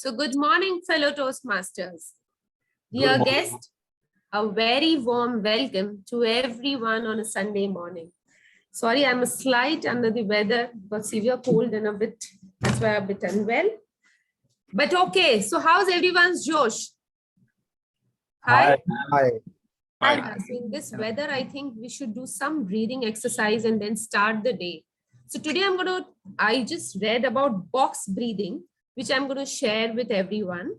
So good morning, fellow Toastmasters. Dear guest, a very warm welcome to everyone on a Sunday morning. Sorry, I'm a slight under the weather, got severe cold and that's why I'm a bit unwell. But okay, so how's everyone's Josh? Hi. Hi. Hi. So in this weather, I think we should do some breathing exercise and then start the day. So today I just read about box breathing, which I'm going to share with everyone.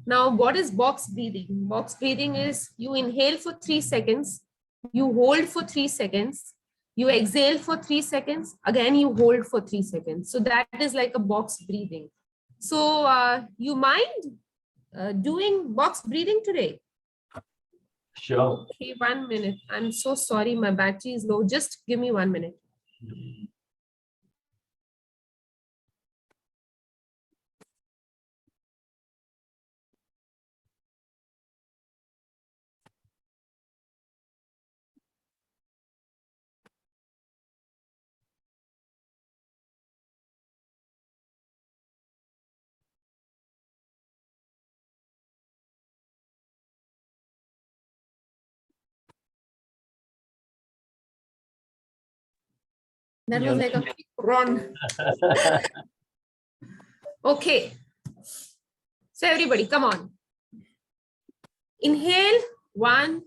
Now, what is box breathing? Box breathing is you inhale for 3 seconds, you hold for 3 seconds, you exhale for 3 seconds, again you hold for 3 seconds. So that is like a box breathing. So you mind doing box breathing today? Sure. Okay, 1 minute. I'm so sorry, my battery is low. Just give me 1 minute. That was like a quick run. Okay. So everybody, come on. Inhale, 1,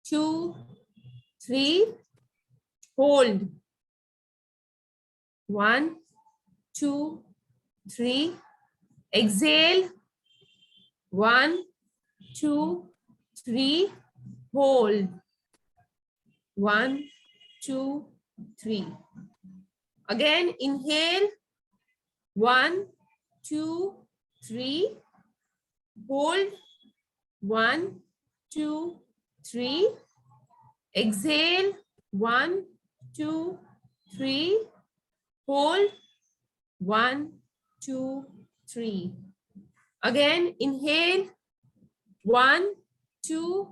2, 3. Hold. 1, 2, 3. Exhale. 1, 2, 3. Hold. 1, 2, 3. Again, inhale. 1, 2, 3. Hold. 1, 2, 3. Exhale. 1, 2, 3. Hold. 1, 2, 3. Again, inhale. 1, 2,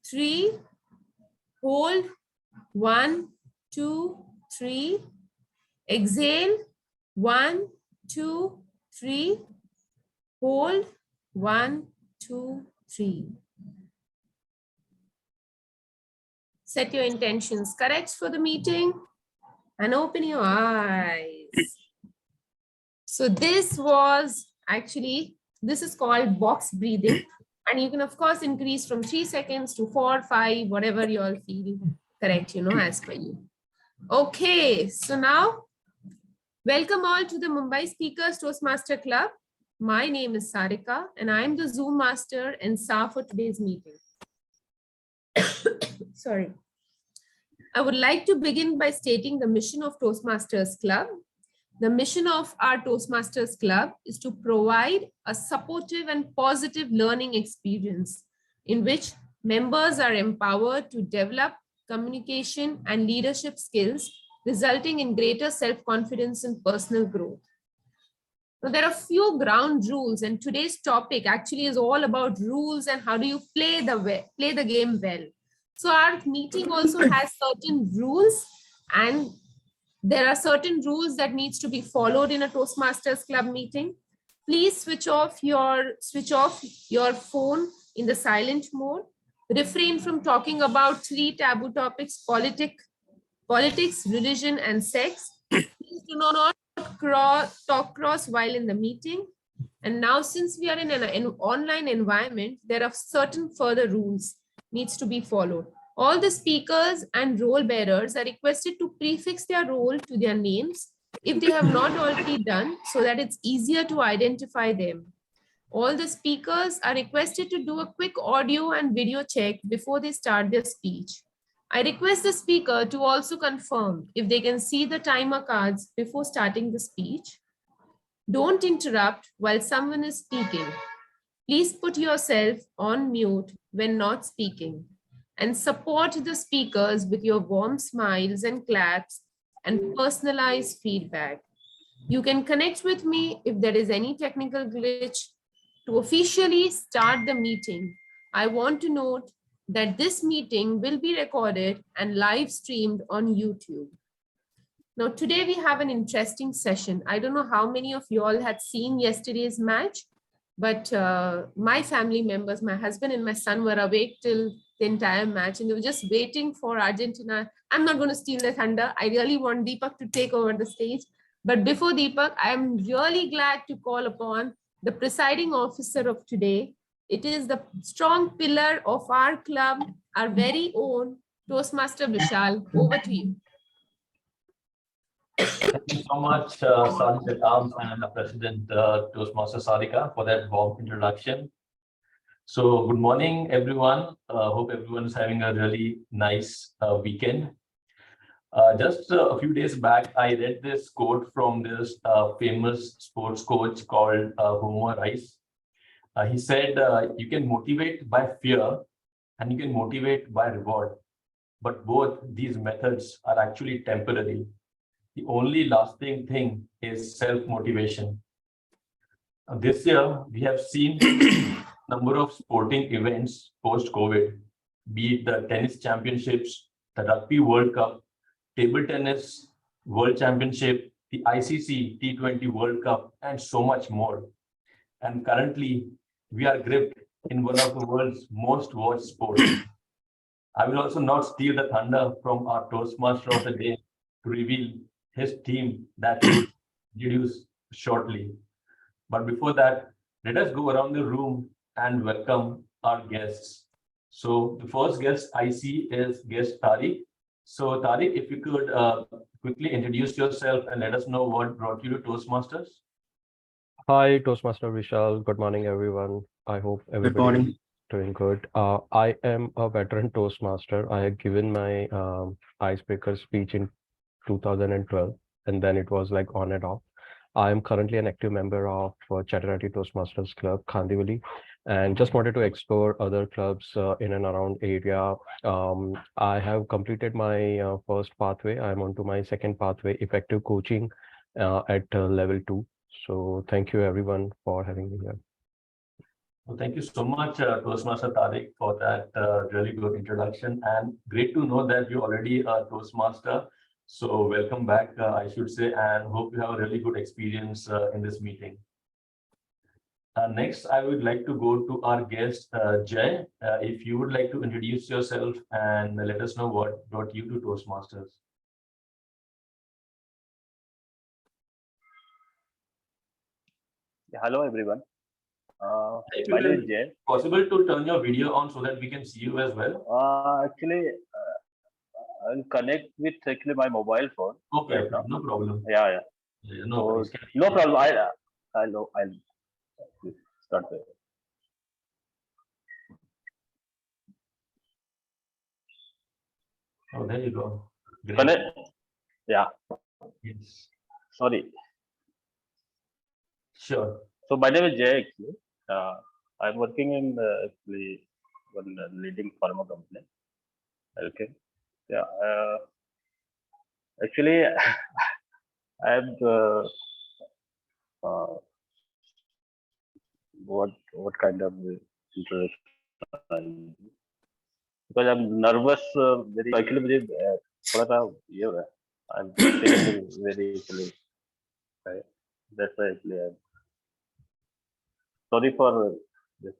3. Hold. 1, 2, 3. Exhale. 1, 2, 3. Hold. 1, 2, 3. Set your intentions correct for the meeting and open your eyes. So this is called box breathing. And you can, of course, increase from 3 seconds to 4, 5, whatever you all feel correct, as per you. Okay, so now, welcome all to the Mumbai Speakers Toastmaster Club. My name is Sarika, and I'm the Zoom master and SAR for today's meeting. Sorry. I would like to begin by stating the mission of Toastmasters Club. The mission of our Toastmasters Club is to provide a supportive and positive learning experience in which members are empowered to develop communication and leadership skills, resulting in greater self-confidence and personal growth. Now, there are few ground rules, and today's topic actually is all about rules and how do you play the game well. So our meeting also has certain rules, and there are certain rules that needs to be followed in a Toastmasters Club meeting. Please switch off your phone in the silent mode. Refrain from talking about 3 taboo topics: politics, religion, and sex. Please do not talk cross while in the meeting. And now, since we are in an online environment, there are certain further rules needs to be followed. All the speakers and role bearers are requested to prefix their role to their names if they have not already done, so that it's easier to identify them. All the speakers are requested to do a quick audio and video check before they start their speech. I request the speaker to also confirm if they can see the timer cards before starting the speech. Don't interrupt while someone is speaking. Please put yourself on mute when not speaking, and support the speakers with your warm smiles and claps and personalized feedback. You can connect with me if there is any technical glitch. To officially start the meeting, I want to note that this meeting will be recorded and live streamed on YouTube. Now, today we have an interesting session. I don't know how many of you all had seen yesterday's match, But my family members, my husband and my son were awake till the entire match and they were just waiting for Argentina. I'm not going to steal the thunder. I really want Deepak to take over the stage. But before Deepak, I'm really glad to call upon the presiding officer of today. It is the strong pillar of our club, our very own Toastmaster Vishal. Over to you. Thank you so much, Sadhika and President Toastmaster Sadhika, for that warm introduction. So, good morning, everyone. Hope everyone is having a really nice weekend. Just a few days back, I read this quote from this famous sports coach called Homer Rice. He said, you can motivate by fear and you can motivate by reward, but both these methods are actually temporary. The only lasting thing is self-motivation. This year, we have seen number of sporting events post-COVID, be it the tennis championships, the Rugby World Cup, Table Tennis World Championship, the ICC T20 World Cup, and so much more. And currently, we are gripped in one of the world's most watched sports. I will also not steal the thunder from our Toastmaster of the day to reveal his team that he will introduce shortly. But before that, let us go around the room and welcome our guests. So the first guest I see is guest Tariq. So Tariq, if you could quickly introduce yourself and let us know what brought you to Toastmasters. Hi, Toastmaster Vishal. Good morning, everyone. I hope everybody is doing good. I am a veteran Toastmaster. I had given my icebreaker speech in 2012, and then it was like on and off. I am currently an active member of Chatterati Toastmasters Club, Khandivali, and just wanted to explore other clubs in and around area. I have completed my first pathway. I'm on to my second pathway, effective coaching at level 2. So thank you everyone for having me here. Well, thank you so much, Toastmaster Tariq, for that really good introduction, and great to know that you're already a Toastmaster. So welcome back, I should say, and hope you have a really good experience in this meeting. Next, I would like to go to our guest, Jay. If you would like to introduce yourself and let us know what brought you to Toastmasters. Hello, everyone. If My it name is is Jay. possible to turn your video on so that we can see you as well. Actually, I'll connect with actually my mobile phone. Okay, right now. no problem. Yeah. Yeah, no So, worries. no problem. I'll start there. Oh, there you go. Great. Connect. Yeah. Yes. Sorry. Sure. So my name is Jay. Actually, I'm working in actually one leading pharma company. Okay. Yeah. Actually, I'm what kind of interest? Because I'm nervous. Very actually, मुझे थोड़ा सा ये हो रहा है. I'm feeling very actually. Right? That's why actually I'm sorry for this.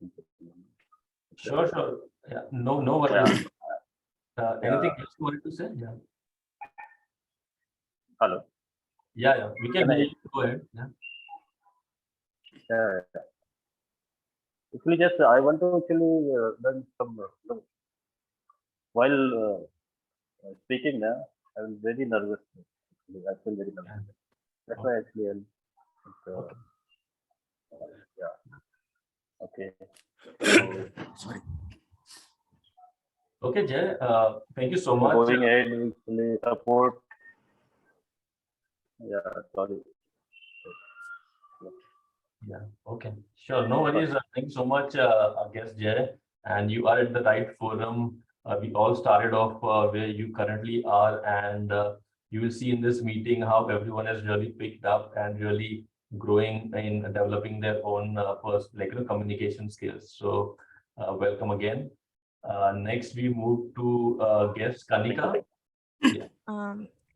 Sure. Yeah. No worries. Anything else you wanted to say? Yeah. Hello. Yeah. We can hear you. Go ahead. Yeah. Actually, just I want to actually learn some. While speaking now, I'm very nervous. I feel very nervous. That's why actually I'm. Yeah. Okay. Sorry. Okay, Jay. Thank you so much. Going ahead, actually support. Yeah. Sorry. Yeah. Okay. Sure. No worries. Thank you so much, I guess, Jay. And you are at the right forum. We all started off where you currently are, and you will see in this meeting how everyone has really picked up and really growing in developing their own communication skills. So welcome again. Next, we move to guest Kanika. Yeah.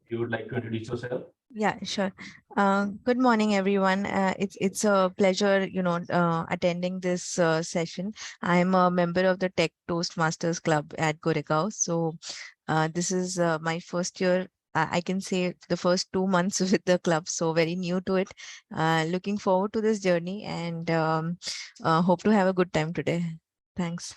You would like to introduce yourself? Yeah, sure. Good morning, everyone. It's a pleasure, attending this session. I'm a member of the Tech Toastmasters Club at Goregaon. So this is my first year. I can say the first 2 months with the club, so very new to it. Looking forward to this journey and hope to have a good time today. Thanks.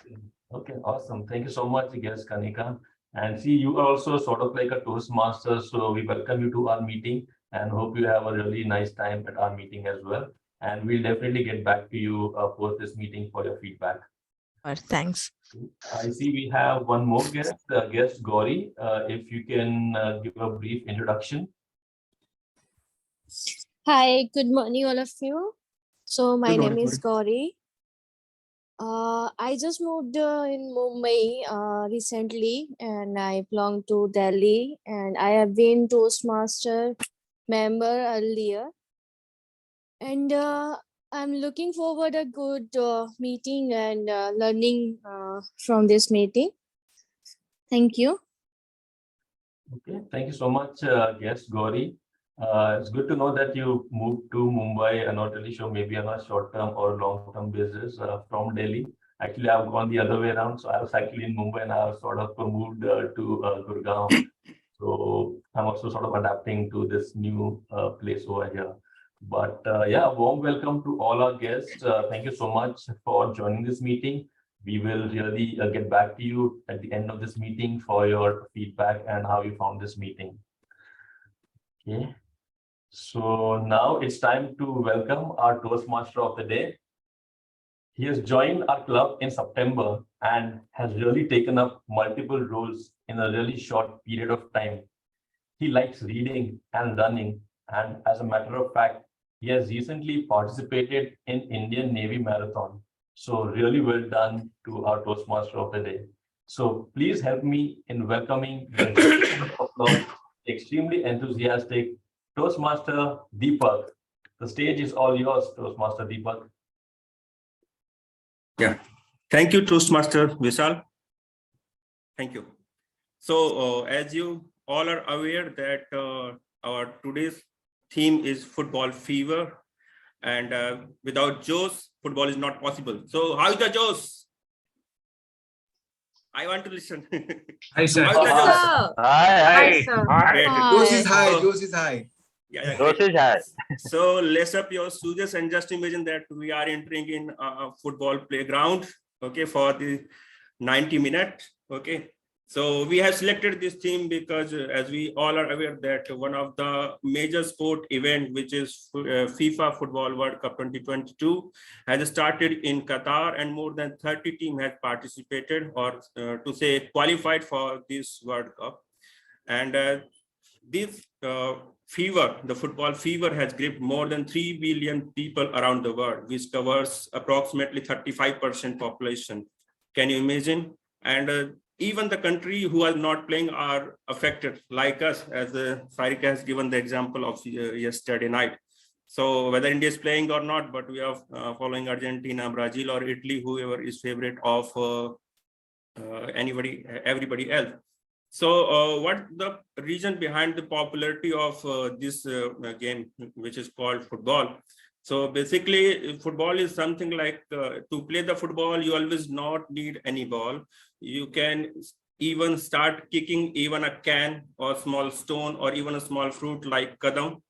Okay, awesome. Thank you so much, guest Kanika. And see, you are also sort of like a Toastmaster, so we welcome you to our meeting and hope you have a really nice time at our meeting as well. And we'll definitely get back to you post this meeting for your feedback. Thanks. I see we have one more guest Gauri. If you can give a brief introduction. Hi, good morning, all of you. So my name is Gauri. I just moved in Mumbai recently, and I belong to Delhi, and I have been Toastmaster member earlier, and I'm looking forward a good meeting and learning from this meeting. Thank you. Okay, thank you so much, guest Gauri. It's good to know that you moved to Mumbai. I'm not really sure, maybe on a short-term or long-term basis from Delhi. Actually, I've gone the other way around. So I was actually in Mumbai and I was sort of moved to Gurgaon. So I'm also sort of adapting to this new place over here. But yeah, warm welcome to all our guests. Thank you so much for joining this meeting. We will really get back to you at the end of this meeting for your feedback and how you found this meeting. Okay. So now it's time to welcome our Toastmaster of the day. He has joined our club in September and has really taken up multiple roles in a really short period of time. He likes reading and running, and as a matter of fact, he has recently participated in Indian Navy Marathon. So really well done to our Toastmaster of the day. So please help me in welcoming the extremely enthusiastic Toastmaster Deepak. The stage is all yours, Toastmaster Deepak. Yeah, thank you, Toastmaster Vishal. Thank you. So as you all are aware that our today's theme is football fever, and without Joes, football is not possible. So how's the Joes? I want to listen. Hi, sir. How's the Joes? Hi. Joes is high. Joes is high. Yeah, Joes is high. So lace up your shoes and just imagine that we are entering in a football playground, okay, for the 90 minutes, okay. So we have selected this theme because as we all are aware that one of the major sport event, which is FIFA Football World Cup 2022, has started in Qatar, and more than 30 teams have participated or to say qualified for this World Cup. And this fever, the football fever, has gripped more than 3 billion people around the world, which covers approximately 35% population. Can you imagine? And even the country who are not playing are affected, like us, as Sarika has given the example of yesterday night. So whether India is playing or not, but we are following Argentina, Brazil, or Italy, whoever is favorite of everybody else. So what the reason behind the popularity of this game, which is called football? So basically, football is something like to play the football, you always not need any ball. You can even start kicking even a can or small stone or even a small fruit like kadam.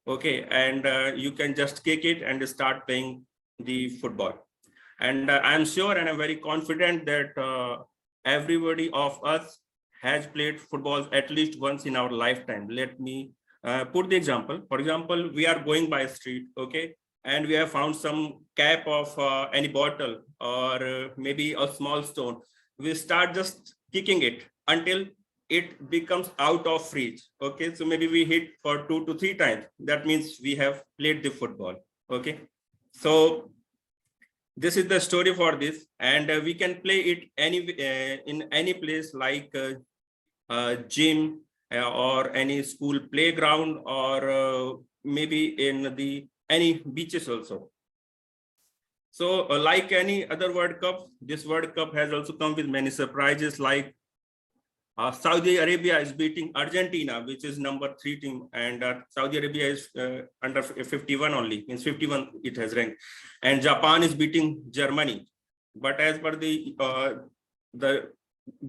Okay, and you can just kick it and start playing the football. And I'm sure and I'm very confident that everybody of us has played football at least once in our lifetime. Let me put the example. For example, we are going by a street, okay, and we have found some cap of any bottle or maybe a small stone. We start just kicking it until it becomes out of reach. Okay, so maybe we hit for 2 to 3 times. That means we have played the football. Okay, so this is the story for this, and we can play it in any place like gym or any school playground or maybe in the any beaches also. So like any other World Cup, this World Cup has also come with many surprises, like Saudi Arabia is beating Argentina, which is number 3 team, and Saudi Arabia is under 51 only, means 51 it has ranked, and Japan is beating Germany. But as per the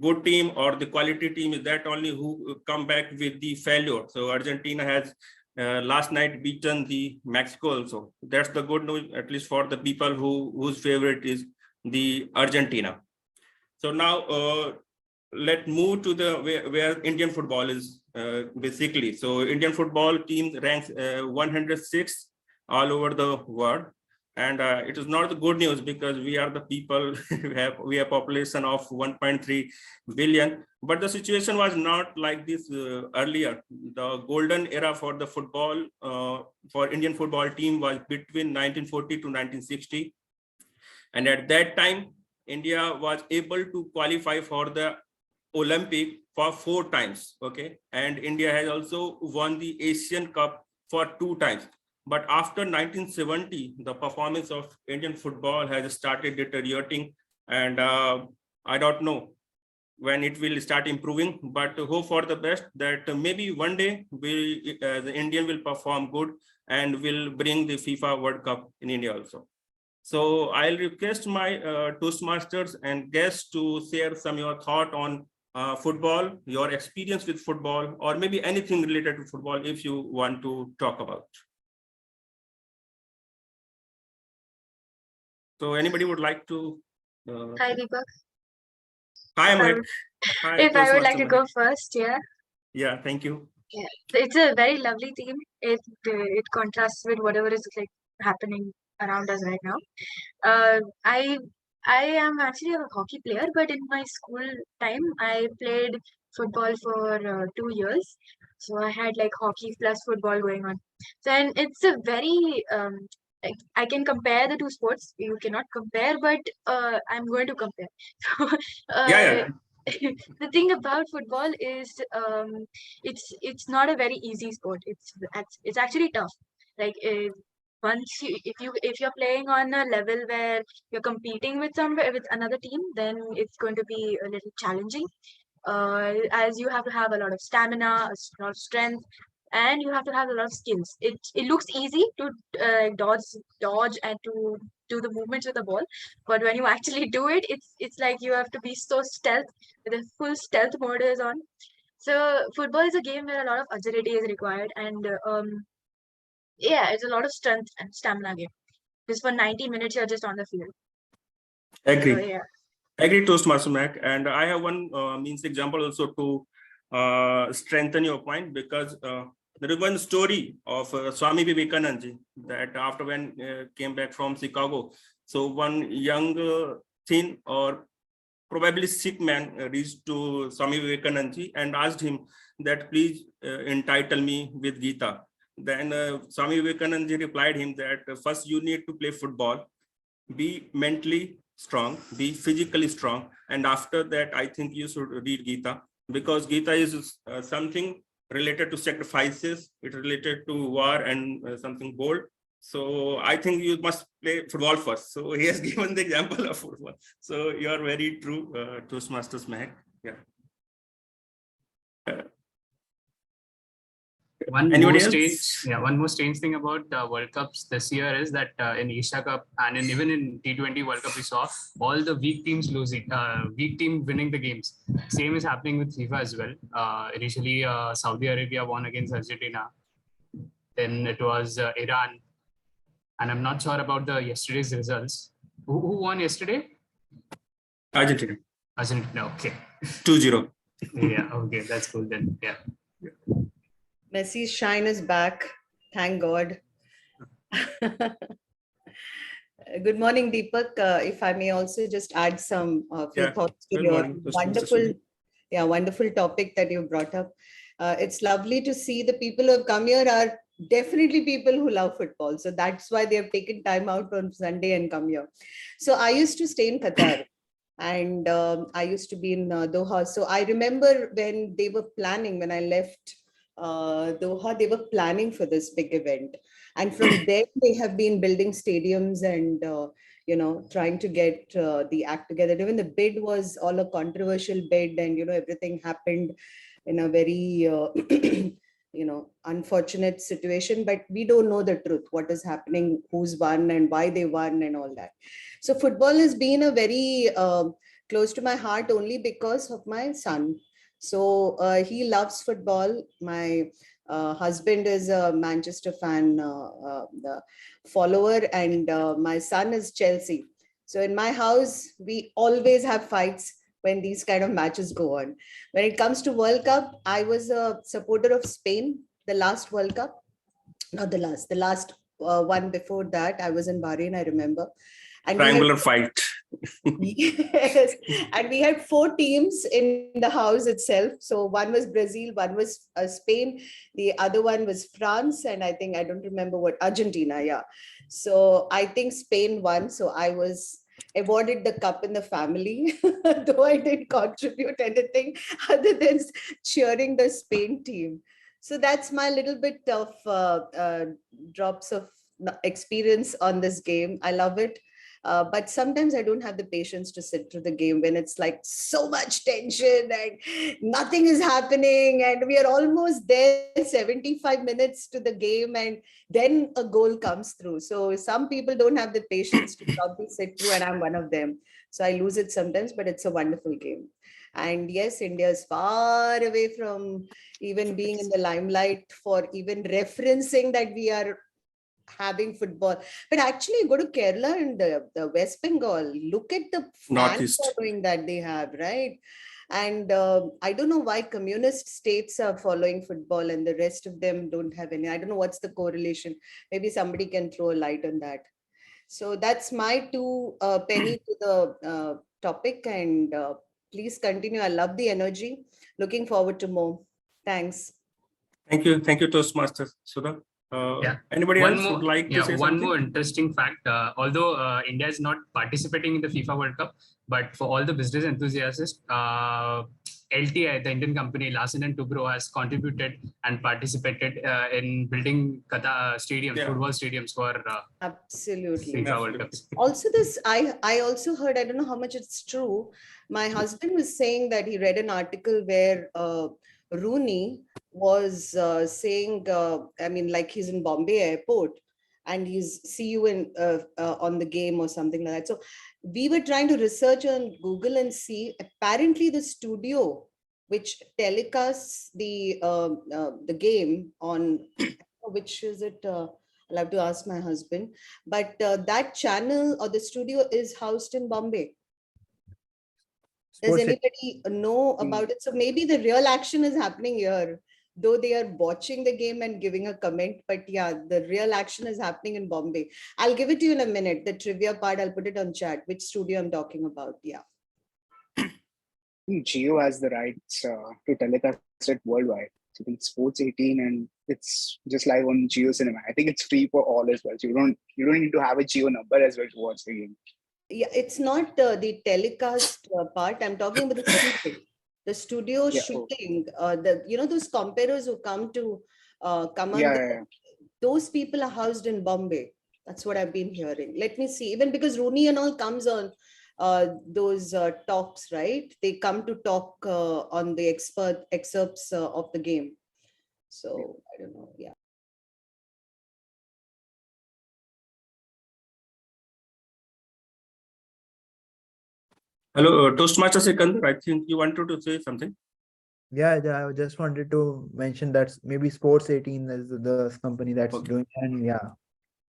good team or the quality team is that only who come back with the failure. So Argentina has last night beaten the Mexico also. That's the good news, at least for the people whose favorite is the Argentina. So now let's move to the where Indian football is basically. So Indian football team ranks 106 all over the world. And it is not the good news because we are the people, we have population of 1.3 billion. But the situation was not like this earlier. The golden era for the football, for Indian football team was between 1940 to 1960. And at that time, India was able to qualify for the Olympic for 4 times, okay? And India has also won the Asian Cup for 2 times. But after 1970, the performance of Indian football has started deteriorating, and I don't know when it will start improving, but hope for the best that maybe one day the Indian will perform good and will bring the FIFA World Cup in India also. So I'll request my Toastmasters and guests to share some of your thought on football, your experience with football, or maybe anything related to football if you want to talk about. So anybody would like to? Hi, Deepak. Hi, Amit. Hi, if I would like to go first, yeah. Yeah, thank you. Yeah, it's a very lovely theme. It contrasts with whatever is like happening around us right now. I am actually a hockey player, but in my school time, I played football for 2 years. So I had like hockey plus football going on. So and it's a very I can compare the 2 sports. You cannot compare, but I'm going to compare. So, Yeah. the thing about football is it's not a very easy sport. It's actually tough. Like once if you're playing on a level where you're competing with another team, then it's going to be a little challenging. As you have to have a lot of stamina, a lot of strength, and you have to have a lot of skills. It looks easy to dodge and to do the movements with the ball, but when you actually do it, it's like you have to be so stealth with a full stealth mode is on. So football is a game where a lot of agility is required, and yeah, it's a lot of strength and stamina game. Just for 90 minutes, you're just on the field. Agree. So, yeah. Agree, Toastmaster Mac. And I have one means example also to strengthen your point, because there is one story of Swami Vivekananda ji that after when came back from Chicago, so one young thin or probably sick man reached to Swami Vivekananda ji and asked him that please entitle me with Gita. Then Swami Vivekananda ji replied him that first you need to play football, be mentally strong, be physically strong, and after that I think you should read Gita, because Gita is something related to sacrifices, it's related to war and something bold. So I think you must play football first. So he has given the example of football. So you are very true, Toastmasters Mahek. Yeah. One more strange thing about World Cups this year is that in Asia Cup and even in T20 World Cup, we saw all the weak teams losing, weak team winning the games. Same is happening with FIFA as well. Initially, Saudi Arabia won against Argentina. Then it was Iran. And I'm not sure about the yesterday's results. Who won yesterday? Argentina. Argentina, okay. 2-0. Yeah, okay, that's cool then. Yeah. Messi's shine is back. Thank God. Good morning, Deepak. If I may also just add some few thoughts to your wonderful topic that you brought up. It's lovely to see the people who have come here are definitely people who love football. So that's why they have taken time out on Sunday and come here. So I used to stay in Qatar. And I used to be in Doha. So I remember when they were planning, when I left Doha, they were planning for this big event. And from there, they have been building stadiums and, trying to get the act together. Even the bid was all a controversial bid, and everything happened in a very unfortunate situation, but we don't know the truth, what is happening, who's won and why they won and all that. So football has been a very close to my heart only because of my son. So he loves football. My husband is a Manchester fan follower, and my son is Chelsea. So in my house, we always have fights when these kind of matches go on. When it comes to World Cup, I was a supporter of Spain, the last World Cup, not the last one before that. I was in Bahrain, I remember. And triangular fight. Yes, and we had 4 teams in the house itself. So one was Brazil, one was Spain, the other one was France, and I don't remember what, Argentina, yeah. So I think Spain won. So I was awarded the cup in the family, though I didn't contribute anything other than cheering the Spain team. So that's my little bit of drops of experience on this game. I love it. But sometimes I don't have the patience to sit through the game when it's like so much tension and nothing is happening, and we are almost there 75 minutes to the game, and then a goal comes through. So some people don't have the patience to probably sit through, and I'm one of them. So I lose it sometimes, but it's a wonderful game. And yes, India is far away from even being in the limelight for even referencing that we are having football. But actually, go to Kerala and the West Bengal, look at the fan following that they have, right? And I don't know why communist states are following football and the rest of them don't have any. I don't know what's the correlation. Maybe somebody can throw a light on that. So that's my 2 penny to the topic, and please continue. I love the energy. Looking forward to more. Thanks. Thank you, Toastmasters. Sudha. Anybody else would like to say one something? more interesting fact. Although India is not participating in the FIFA World Cup, but for all the business enthusiasts, LTI, the Indian company, Larsen & Toubro, has contributed and participated in building stadiums, football stadiums for absolutely FIFA World Cup. Also, this I also heard. I don't know how much it's true. My husband was saying that he read an article where Rooney was saying, I mean, like he's in Bombay airport and he's see you in on the game or something like that. So we were trying to research on Google and see, apparently the studio which telecasts the game on, which is it? I'll have to ask my husband, but that channel or the studio is housed in Bombay. Does anybody know about it? So maybe the real action is happening here, though they are watching the game and giving a comment. But yeah, the real action is happening in Bombay. I'll give it to you in a minute. The trivia part, I'll put it on chat, which studio I'm talking about. Yeah. Geo has the rights to telecast it worldwide. So it's Sports 18 and it's just live on Geo Cinema. I think it's free for all as well. So you don't need to have a Geo number as well to watch the game. Yeah, it's not the telecast part. I'm talking about the studio. The studio shooting. Those comparers who come to come on. Those people are housed in Bombay. That's what I've been hearing. Let me see. Even because Rooney and all comes on those talks, right? They come to talk on the excerpts of the game. So I don't know. Yeah. Hello, Toastmaster Sikandar. I think you wanted to say something. Yeah, I just wanted to mention that maybe Sports 18 is the company that's doing, and yeah.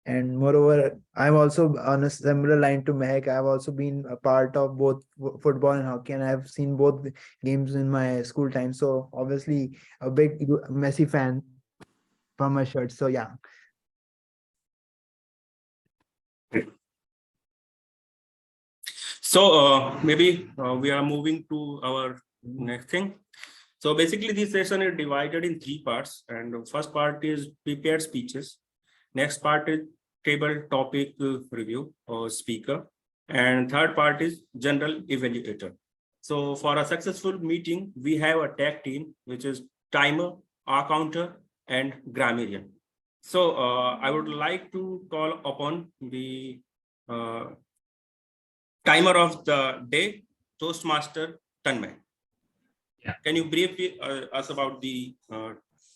And moreover, I'm also on a similar line to Mehak. I've also been a part of both football and hockey, and I've seen both games in my school time. So obviously a big Messi fan from my shirt. So yeah. So maybe we are moving to our next thing. So basically this session is divided in 3 parts, and the first part is prepared speeches. Next part is table topic review or speaker, and third part is general evaluator. So for a successful meeting, we have a tag team, which is timer, counter, and grammarian. So I would like to call upon the timer of the day, Toastmaster Tanmay. Yeah. Can you brief us about the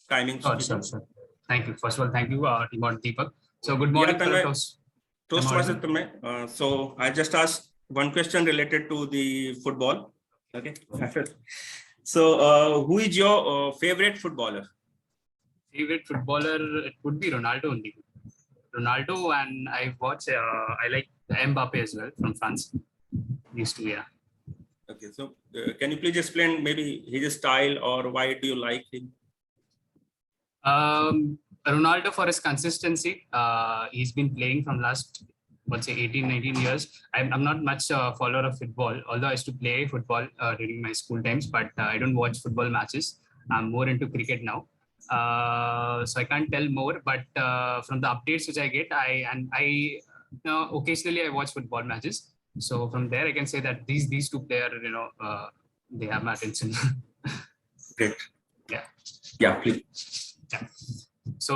timing? Sure. Thank you. First of all, thank you, Deepak. So good morning, yeah, Toastmaster Tanmay. So I just asked one question related to the football. Okay. So who is your favorite footballer? Favorite footballer, it would be Ronaldo only. Ronaldo, and I watch, I like Mbappe as well from France. Used to, yeah. Okay, so can you please explain maybe his style or why do you like him? Ronaldo, for his consistency, he's been playing from last, let's say 18, 19 years. I'm not much follower of football, although I used to play football during my school times, but I don't watch football matches. I'm more into cricket now. So I can't tell more, but from the updates which I get, occasionally I watch football matches. So from there, I can say that these two players, they have my attention. Great. Yeah. Yeah, please. Yeah. So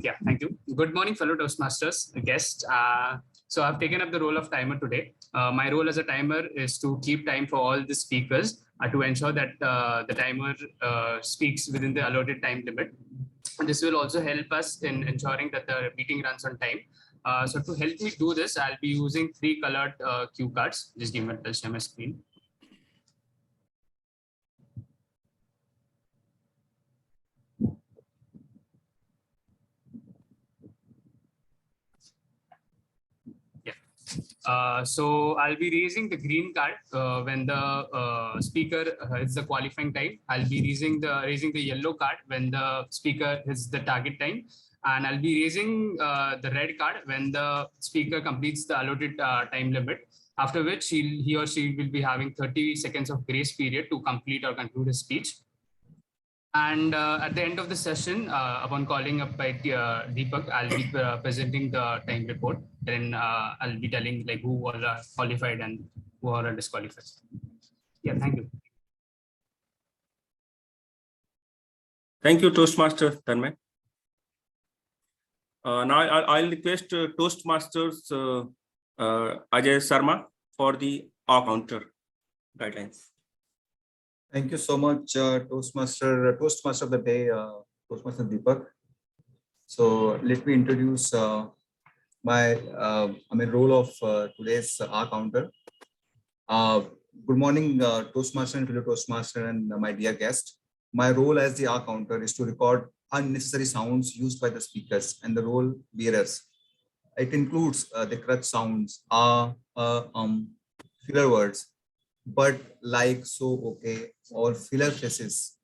yeah, thank you. Good morning, fellow Toastmasters, guests. So I've taken up the role of timer today. My role as a timer is to keep time for all the speakers to ensure that the timer speaks within the allotted time limit. This will also help us in ensuring that the meeting runs on time. So to help me do this, I'll be using 3 colored cue cards. Just give me a share my screen. So I'll be raising the green card when the speaker hits the qualifying time. I'll be raising the yellow card when the speaker hits the target time. And I'll be raising the red card when the speaker completes the allotted time limit, after which he or she will be having 30 seconds of grace period to complete or conclude his speech. And at the end of the session, upon calling up by Deepak, I'll be presenting the time report. Then I'll be telling like who all are qualified and who are disqualified. Yeah, thank you. Thank you, Toastmaster Tanmay. Now I'll request Toastmasters Ajay Sharma for the counter guidelines. Thank you so much, Toastmaster of the day, Toastmaster Deepak. So let me introduce my role of today's counter. Good morning, Toastmaster and fellow Toastmaster and my dear guest. My role as the counter is to record unnecessary sounds used by the speakers and the role bearers. It includes the crutch sounds, filler words, but, like, so, okay, or filler phrases,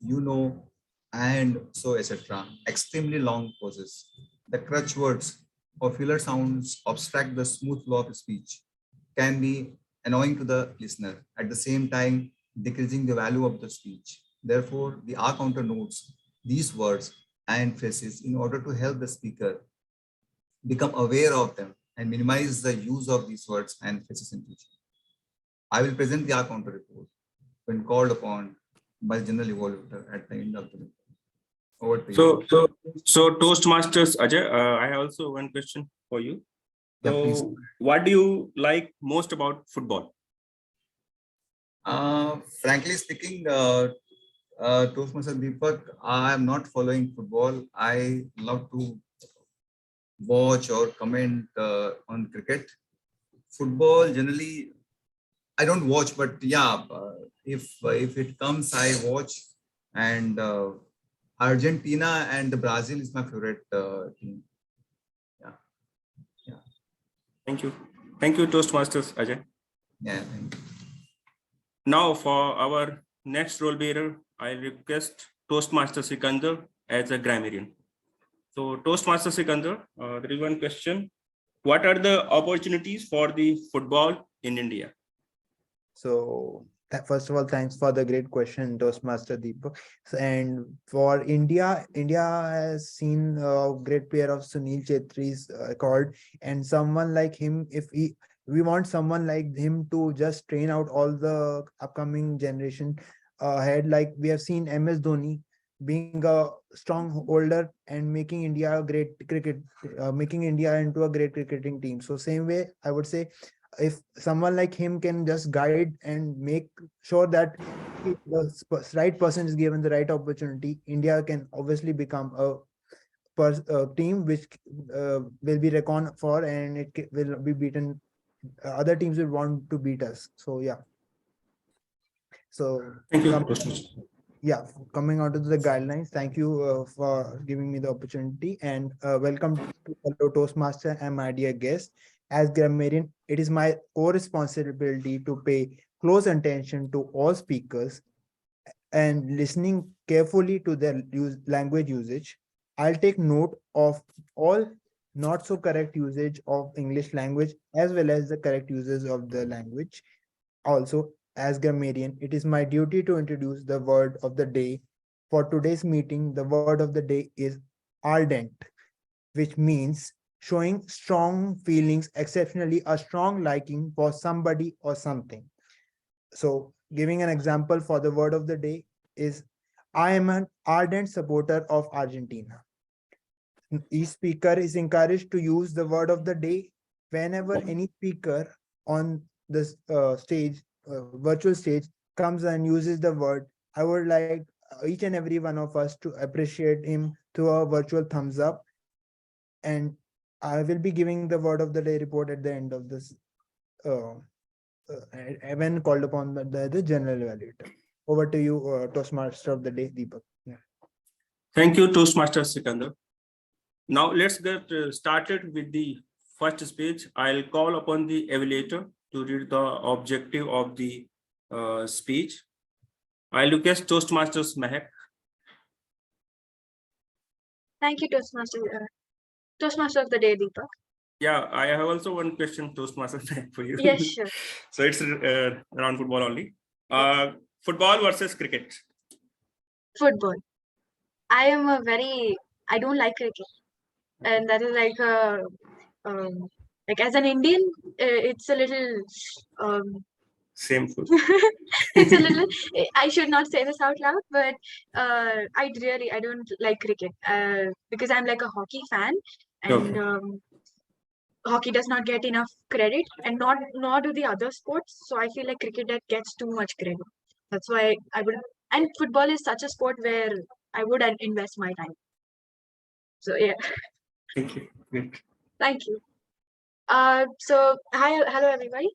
and so, etc. Extremely long pauses. The crutch words or filler sounds obstruct the smooth flow of speech, can be annoying to the listener, at the same time decreasing the value of the speech. Therefore, the counter notes these words and phrases in order to help the speaker become aware of them and minimize the use of these words and phrases in future. I will present the counter report when called upon by the general evaluator at the end of the report. Over to you. So Toastmasters Ajay, I have also one question for you. Yeah, so please. What do you like most about football? Frankly speaking, Toastmaster Deepak, I am not following football. I love to watch or comment on cricket. Football generally, I don't watch, but yeah, if it comes, I watch. And Argentina and Brazil is my favorite team. Yeah. Thank you, Toastmasters Ajay. Yeah, thank you. Now for our next role bearer, I request Toastmaster Sikandar as a grammarian. So Toastmaster Sikandar, there is one question. What are the opportunities for the football in India? So first of all, thanks for the great question, Toastmaster Deepak. And for India has seen a great player of Sunil Chetri's record, and someone like him, we want someone like him to just train out all the upcoming generation ahead. Like we have seen MS Dhoni being a strong holder and making India a great making India into a great cricketing team. So same way, I would say if someone like him can just guide and make sure that the right person is given the right opportunity, India can obviously become a team which will be reckoned for, and will be beaten. Other teams will want to beat us. So yeah. So Thank you. Coming on to the guidelines, thank you for giving me the opportunity, and welcome to fellow Toastmaster and my dear guest. As grammarian, it is my core responsibility to pay close attention to all speakers and listening carefully to their language usage. I'll take note of all not so correct usage of English language as well as the correct uses of the language. Also, as grammarian, it is my duty to introduce the word of the day. For today's meeting, the word of the day is ardent, which means showing strong feelings, exceptionally a strong liking for somebody or something. So giving an example for the word of the day is, I am an ardent supporter of Argentina. Each speaker is encouraged to use the word of the day whenever any speaker on this stage, virtual stage, comes and uses the word. I would like each and every one of us to appreciate him through a virtual thumbs up. And I will be giving the word of the day report at the end of this when called upon the general evaluator. Over to you, Toastmaster of the day, Deepak. Yeah. Thank you, Toastmaster Sikandar. Now let's get started with the first speech. I'll call upon the evaluator to read the objective of the speech. I'll request Toastmasters Mehak. Thank you, Toastmaster. Toastmaster of the day, Deepak. Yeah, I have also one question, Toastmaster for you. Yes, sure. So it's around football only. Football versus cricket. Football. I don't like cricket. And that is like as an Indian, it's a little same food. It's a little, I should not say this out loud, but I don't like cricket because I'm like a hockey fan, and hockey does not get enough credit, and nor do the other sports. So I feel like cricket that gets too much credit. That's why I would, and football is such a sport where I would invest my time. So yeah. Thank you. Great. Thank you. Hello everybody.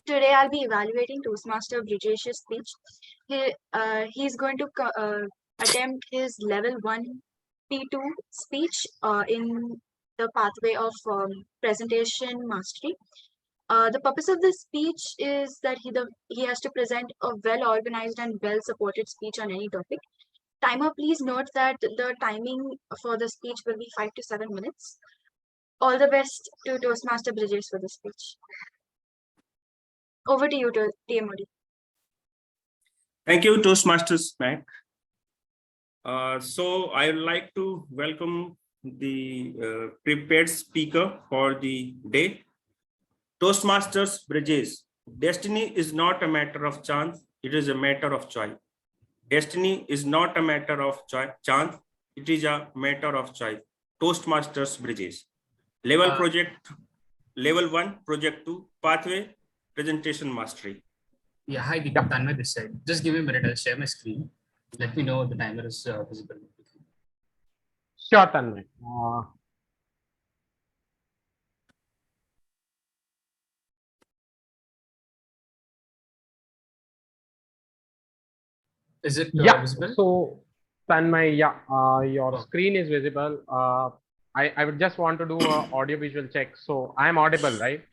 Today I'll be evaluating Toastmaster Brijesh's speech. He's going to attempt his level 1 P2 speech in the pathway of presentation mastery. The purpose of this speech is that he has to present a well-organized and well-supported speech on any topic. Timer, please note that the timing for the speech will be 5 to 7 minutes. All the best to Toastmaster Brijesh for the speech. Over to you, TMOD. Thank you, Toastmasters Mehak. So I would like to welcome the prepared speaker for the day. Toastmasters Brijesh. Destiny is not a matter of chance, it is a matter of choice. Destiny is not a matter of chance, it is a matter of choice. Toastmasters Brijesh. Level 1, project 2, pathway, presentation mastery. Yeah, hi Deepak, Tanmay this side. Just give me a minute, I'll share my screen. Let me know the timer is visible. Sure, Tanmay. Is it visible? So Tanmay, your screen is visible. I would just want to do an audio visual check. So I'm audible, right?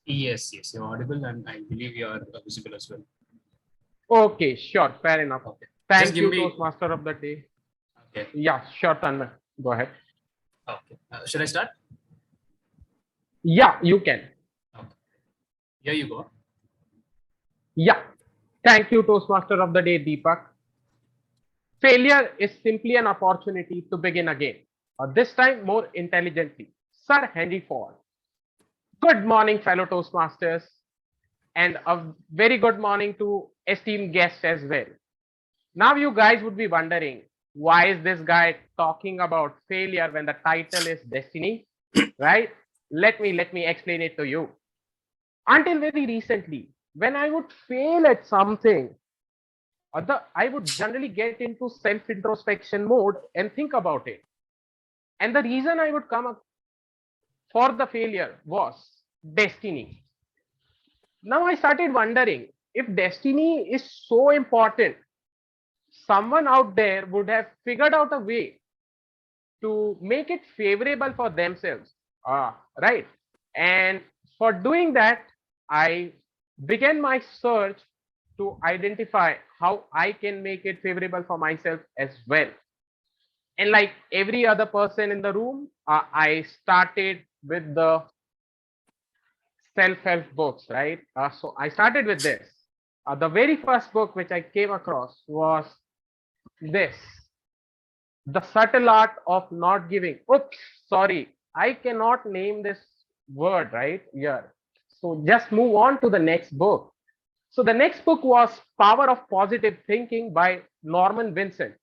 Yes, you're audible, and I believe you're visible as well. Okay, sure, fair enough. Okay. Thank you, Toastmaster of the day. Okay. Yeah, sure, Tanmay. Go ahead. Okay. Should I start? Yeah, you can. Okay. Here you go. Yeah. Thank you, Toastmaster of the day, Deepak. Failure is simply an opportunity to begin again, this time more intelligently. Sir Henry Ford. Good morning, fellow Toastmasters, and a very good morning to esteemed guests as well. Now you guys would be wondering, why is this guy talking about failure when the title is Destiny, right? Let me explain it to you. until very recently, when I would fail at something, I would generally get into self-introspection mode and think about it. And the reason I would come up for the failure was destiny. Now I started wondering, if destiny is so important, someone out there would have figured out a way to make it favorable for themselves. Right. And for doing that, I began my search to identify how I can make it favorable for myself as well. And like every other person in the room, I started with the self-help books, right? So I started with this. The very first book which I came across was this, The Subtle Art of Not Giving. Oops, sorry, I cannot name this word right here. So just move on to the next book. So the next book was Power of Positive Thinking by Norman Vincent.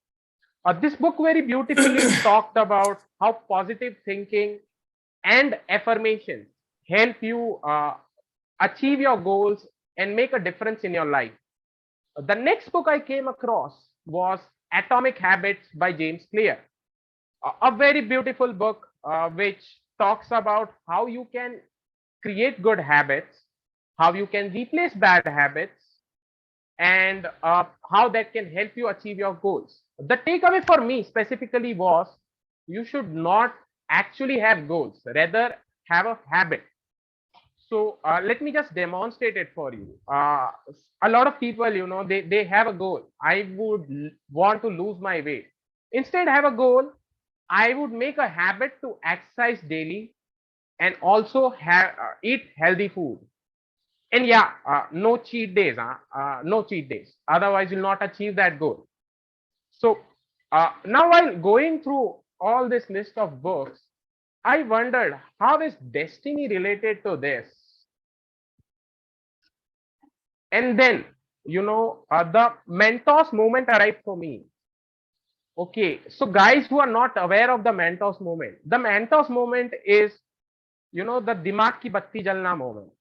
This book very beautifully talked about how positive thinking and affirmation help you achieve your goals and make a difference in your life. The next book I came across was Atomic Habits by James Clear, a very beautiful book which talks about how you can create good habits, how you can replace bad habits, and how that can help you achieve your goals. The takeaway for me specifically was you should not actually have goals, rather have a habit. So let me just demonstrate it for you. A lot of people, they have a goal. I would want to lose my weight. Instead, have a goal. I would make a habit to exercise daily and also eat healthy food. And yeah, no cheat days, no cheat days. Otherwise, you'll not achieve that goal. So now while going through all this list of books, I wondered, how is destiny related to this? And then, the Mentos movement arrived for me. Okay, so guys who are not aware of the Mentos movement is, the Dimag ki batti jalna moment.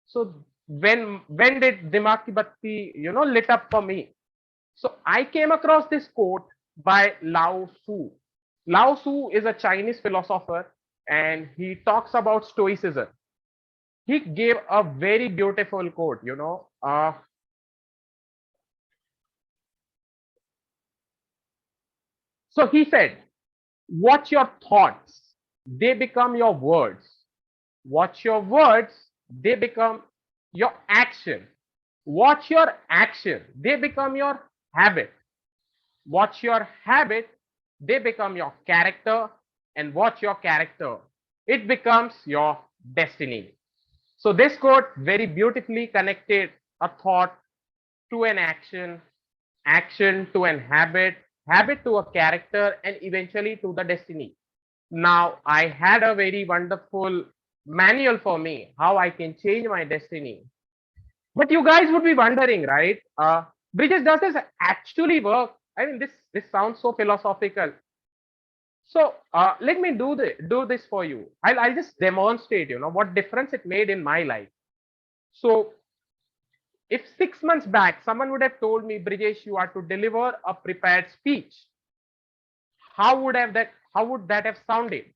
So when did Dimag ki batti, lit up for me? So I came across this quote by Lao Tzu. Lao Tzu is a Chinese philosopher and he talks about stoicism. He gave a very beautiful quote, so he said, watch your thoughts, they become your words. Watch your words, they become your action. Watch your action, they become your habit. Watch your habit, they become your character. And watch your character, it becomes your destiny. So this quote very beautifully connected a thought to an action, action to an habit, habit to a character, and eventually to the destiny. Now I had a very wonderful manual for me how I can change my destiny. But you guys would be wondering, right? Bridges, does this actually work? I mean, this sounds so philosophical. So let me do this for you. I'll just demonstrate, what difference it made in my life. So if 6 months back, someone would have told me, Brijesh, you are to deliver a prepared speech, how would that have sounded?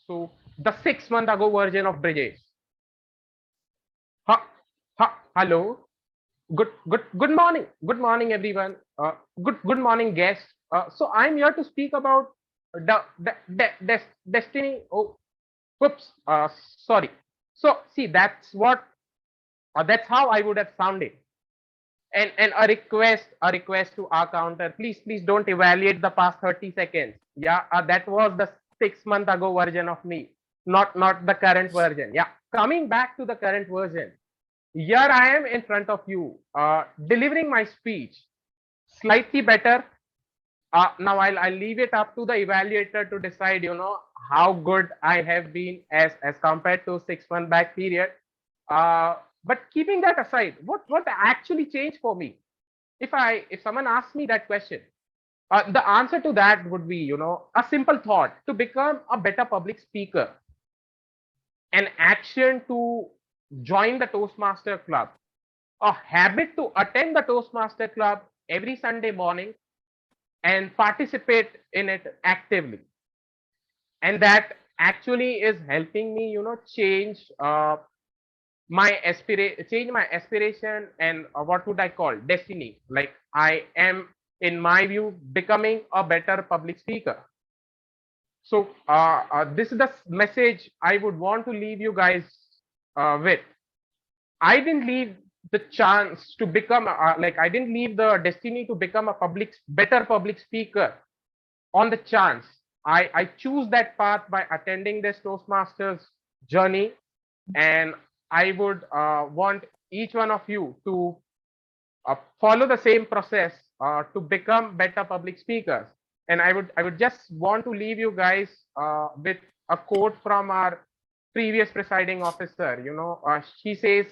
So the 6 month ago version of Brijesh. Hello. Good morning, everyone. Good morning, guests. So I'm here to speak about the destiny. Oh, whoops. Sorry. So see, that's how I would have sounded. And a request to our counter. Please don't evaluate the past 30 seconds. Yeah, that was the 6 month ago version of me, not the current version. Yeah, coming back to the current version. Here I am in front of you, delivering my speech slightly better. Now I'll leave it up to the evaluator to decide, how good I have been as compared to 6 month back period. But keeping that aside, what actually changed for me? If someone asks me that question, the answer to that would be, a simple thought: to become a better public speaker, an action to join the Toastmaster Club, a habit to attend the Toastmaster Club every Sunday morning and participate in it actively. And that actually is helping me, change my aspiration and what would I call destiny. Like I am, in my view, becoming a better public speaker. So this is the message I would want to leave you guys with. I didn't leave the chance to become I didn't leave the destiny to become a better public speaker on the chance. I choose that path by attending this Toastmasters journey, and I would want each one of you to follow the same process to become better public speakers. And I would just want to leave you guys with a quote from our previous presiding officer. She says,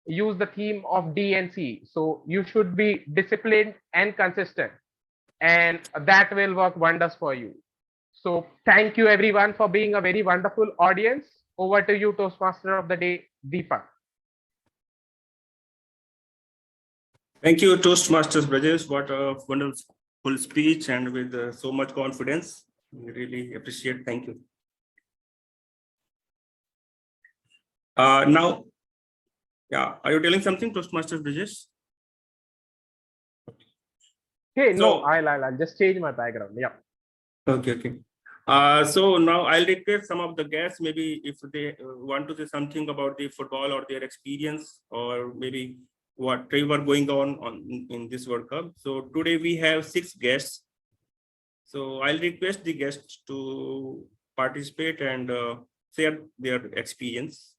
use the theme of DNC. So you should be disciplined and consistent, and that will work wonders for you. So thank you everyone for being a very wonderful audience. Over to you, Toastmaster of the Day, Deepak. Thank you, Toastmasters Brajesh. What a wonderful speech, and with so much confidence. We really appreciate. Thank you. Now, yeah, are you telling something, Toastmasters Brajesh? Okay, no, I'll just change my background. Yeah. Okay. So now I'll request some of the guests, maybe if they want to say something about the football or their experience, or maybe what they were going on in this World Cup. So today we have 6 guests. So I'll request the guests to participate and share their experience.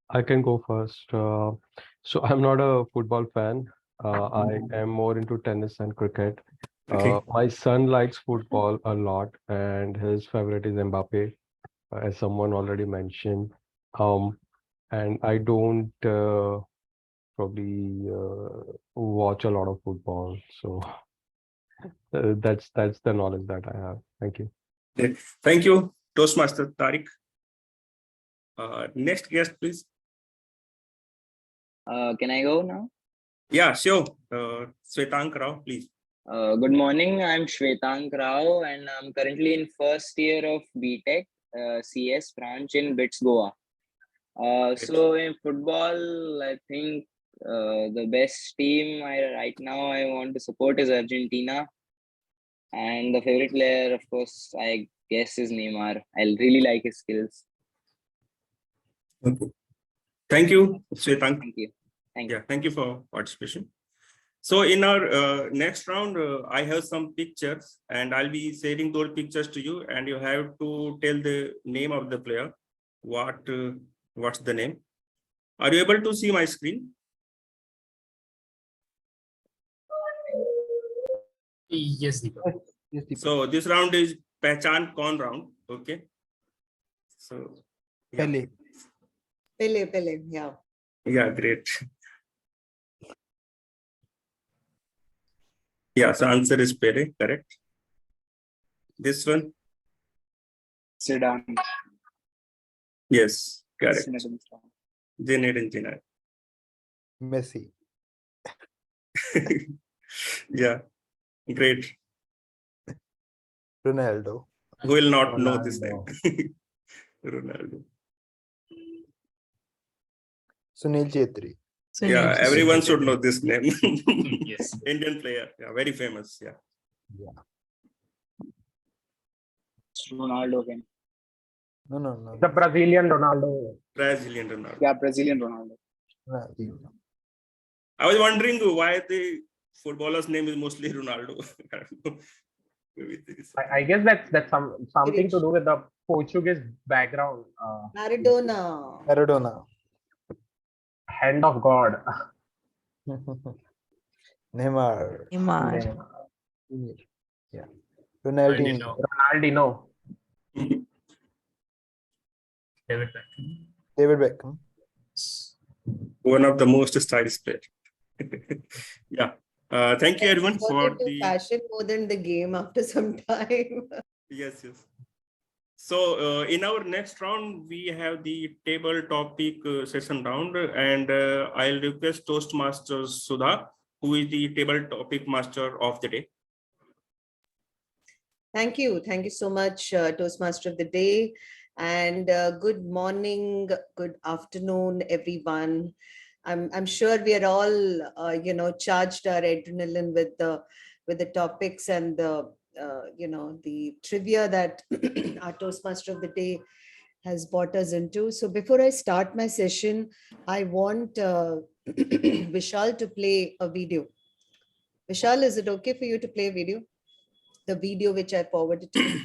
I can go first. So I'm not a football fan. I am more into tennis and cricket. Okay. My son likes football a lot, and his favorite is Mbappe, as someone already mentioned. And I don't probably watch a lot of football. So that's the knowledge that I have. Thank you. Thank you, Toastmaster Tariq. Next guest, please. Can I go now? Yeah, sure. Shwetank Rao, please. Good morning. I'm Shwetank Rao, and I'm currently in first year of BTech CS branch in BITS, Goa. So in football, I think the best team right now I want to support is Argentina, and the favorite player, of course, I guess is Neymar. I really like his skills. Okay. Thank you, Shwetank. Thank you. Thank you for participation. So in our next round, I have some pictures, and I'll be sharing those pictures to you, and you have to tell the name of the player. What's the name? Are you able to see my screen? Yes, Deepak. So this round is Pehchan Kaun round. Okay. So yeah. Pele, yeah. Yeah, great. Yeah, so answer is Pele, correct. This one? Zidane. Yes, correct. Zinedine Zidane. Messi. Yeah, great. Ronaldo. Who will not know this name? Ronaldo. Sunil Chetri. Yeah, everyone should know this name. Yes. Indian player. Yeah, very famous. Yeah. Ronaldo again. No. The Brazilian Ronaldo. Brazilian Ronaldo. Yeah, Brazilian Ronaldo. I was wondering why the footballer's name is mostly Ronaldo. I guess that's something to do with the Portuguese background. Maradona. Hand of God. Neymar. Yeah. Ronaldinho. David Beckham. One of the most stylish players. Yeah. Thank you everyone for the passion more than the game after some time. Yes. So in our next round, we have the table topic session round, and I'll request Toastmasters Sudha, who is the table topic master of the day. Thank you. Thank you so much, Toastmaster of the day. And good morning, good afternoon, everyone. I'm sure we are all, charged our adrenaline with the topics and the trivia that our Toastmaster of the day has brought us into. So before I start my session, I want Vishal to play a video. Vishal, is it okay for you to play a video? The video which I forwarded to you.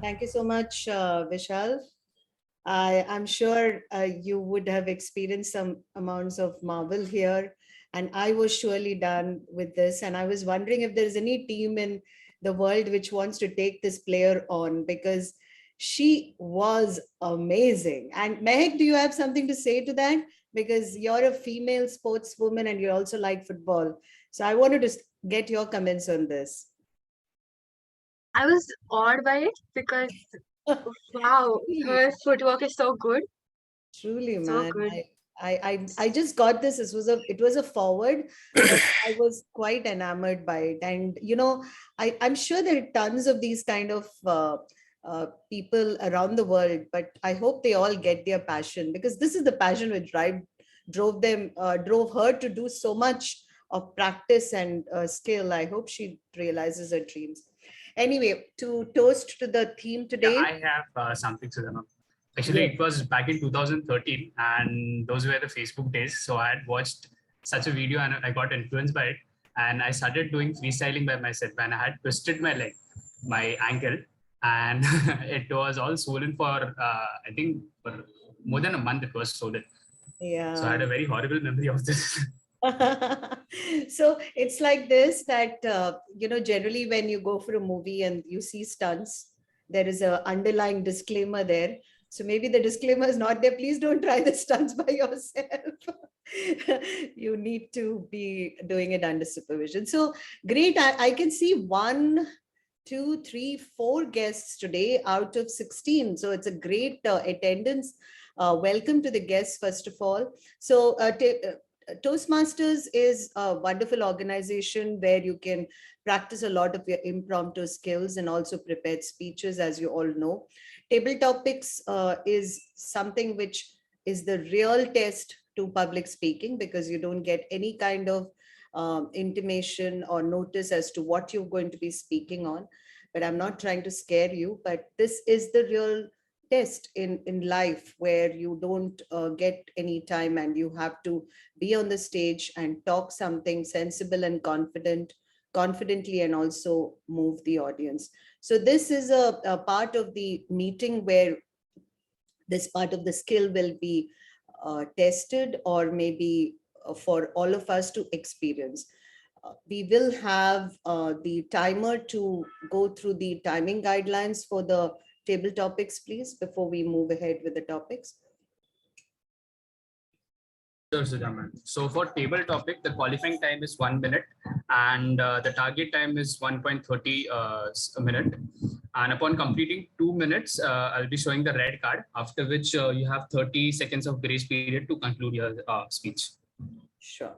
Thank you so much, Vishal. I'm sure you would have experienced some amounts of marvel here, and I was surely done with this. And I was wondering if there's any team in the world which wants to take this player on, because she was amazing. And Mehak, do you have something to say to that? Because you're a female sportswoman and you also like football. So I wanted to get your comments on this. I was awed by it because, wow, her footwork is so good. Truly, So man. good. I just got this. It was a forward, but I was quite enamored by it. And I'm sure there are tons of these kind of people around the world, but I hope they all get their passion, because this is the passion which drove her to do so much of practice and skill. I hope she realizes her dreams. Anyway, to toast to the theme today. Yeah, I have something, Sudhana. Actually, Yes. it was back in 2013, and those were the Facebook days. So I had watched such a video and I got influenced by it. And I started doing freestyling by myself. And I had twisted my leg, my ankle, and it was all swollen for, I think, for more than a month it was swollen. Yeah. So I had a very horrible memory of this. So it's like this that, generally when you go for a movie and you see stunts, there is a underlying disclaimer there. So maybe the disclaimer is not there. Please don't try the stunts by yourself. You need to be doing it under supervision. So great. I can see 1, 2, 3, 4 guests today out of 16. So it's a great attendance. Welcome to the guests, first of all. So Toastmasters is a wonderful organization where you can practice a lot of your impromptu skills and also prepared speeches, as you all know. Table topics is something which is the real test to public speaking, because you don't get any kind of intimation or notice as to what you're going to be speaking on. But I'm not trying to scare you, but this is the real test in life, where you don't get any time and you have to be on the stage and talk something sensible and confidently, and also move the audience. So this is a part of the meeting where this part of the skill will be tested, or maybe for all of us to experience. We will have the timer to go through the timing guidelines for the table topics, please, before we move ahead with the topics. Sure, Sujama. So for table topic, the qualifying time is 1 minute, and the target time is 1.30 a minute. And upon completing 2 minutes, I'll be showing the red card, after which you have 30 seconds of grace period to conclude your speech. Sure.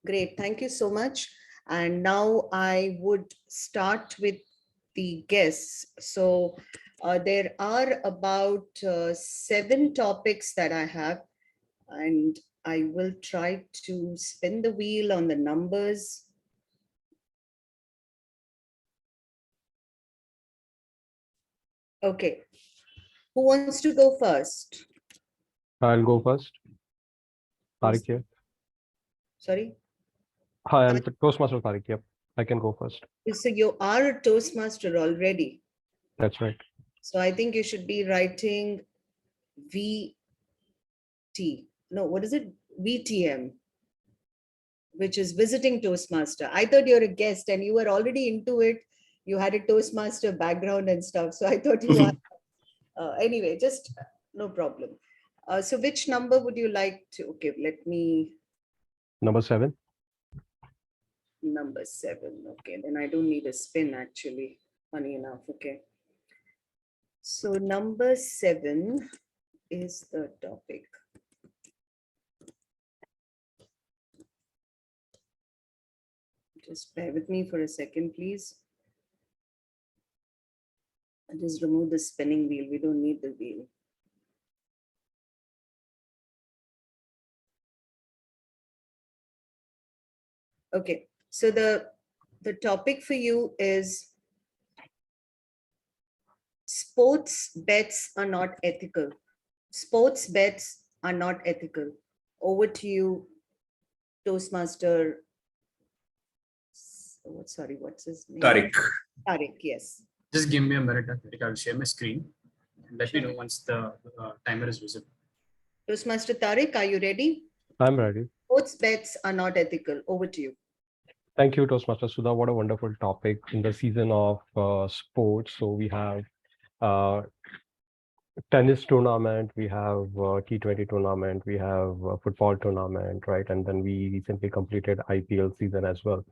Great. Thank you so much. And now I would start with the guests. So there are about 7 topics that I have, and I will try to spin the wheel on the numbers. Okay. Who wants to go first? I'll go first. Tariq here. Sorry? Hi, I'm the Toastmaster Tariq. Yep, I can go first. So you are a Toastmaster already. That's right. So I think you should be writing VT. No, what is it? VTM, which is visiting Toastmaster. I thought you're a guest and you were already into it. You had a Toastmaster background and stuff. So I thought you are. Anyway, just no problem. So which number would you like to? Okay, let me. Number 7. Number 7. Okay, then I don't need a spin actually. Funny enough. Okay. So number 7 is the topic. Just bear with me for a second, please. I'll just remove the spinning wheel. We don't need the wheel. Okay, so the topic for you is sports bets are not ethical. Sports bets are not ethical. Over to you, Toastmaster. Sorry, what's his name? Tariq. Tariq, yes. Just give me a minute. I'll share my screen. Let me know once the timer is visible. Toastmaster Tariq, are you ready? I'm ready. Sports bets are not ethical. Over to you. Thank you, Toastmaster Sudha. What a wonderful topic in the season of sports. So we have tennis tournament, we have T20 tournament, we have football tournament, right? And then we recently completed IPL season as well.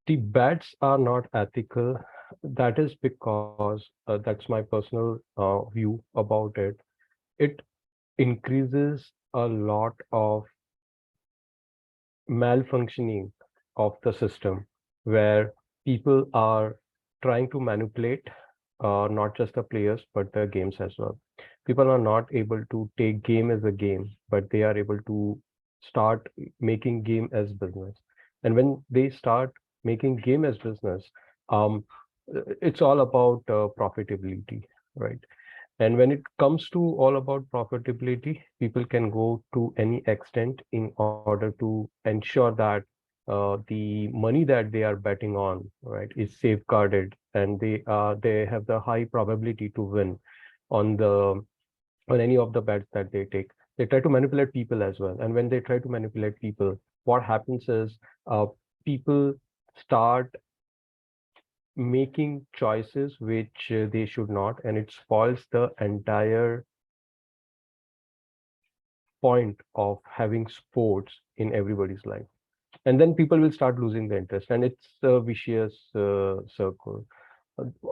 The bets are not ethical. That is because that's my personal view about it. It increases a lot of malfunctioning of the system, where people are trying to manipulate not just the players, but the games as well. People are not able to take game as a game, but they are able to start making game as business. And when they start making game as business, it's all about profitability, right? And when it comes to all about profitability, people can go to any extent in order to ensure that the money that they are betting on, right, is safeguarded, and they have the high probability to win on any of the bets that they take. They try to manipulate people as well. And when they try to manipulate people, what happens is people start making choices which they should not, and it spoils the entire point of having sports in everybody's life. And then people will start losing the interest, and it's a vicious circle.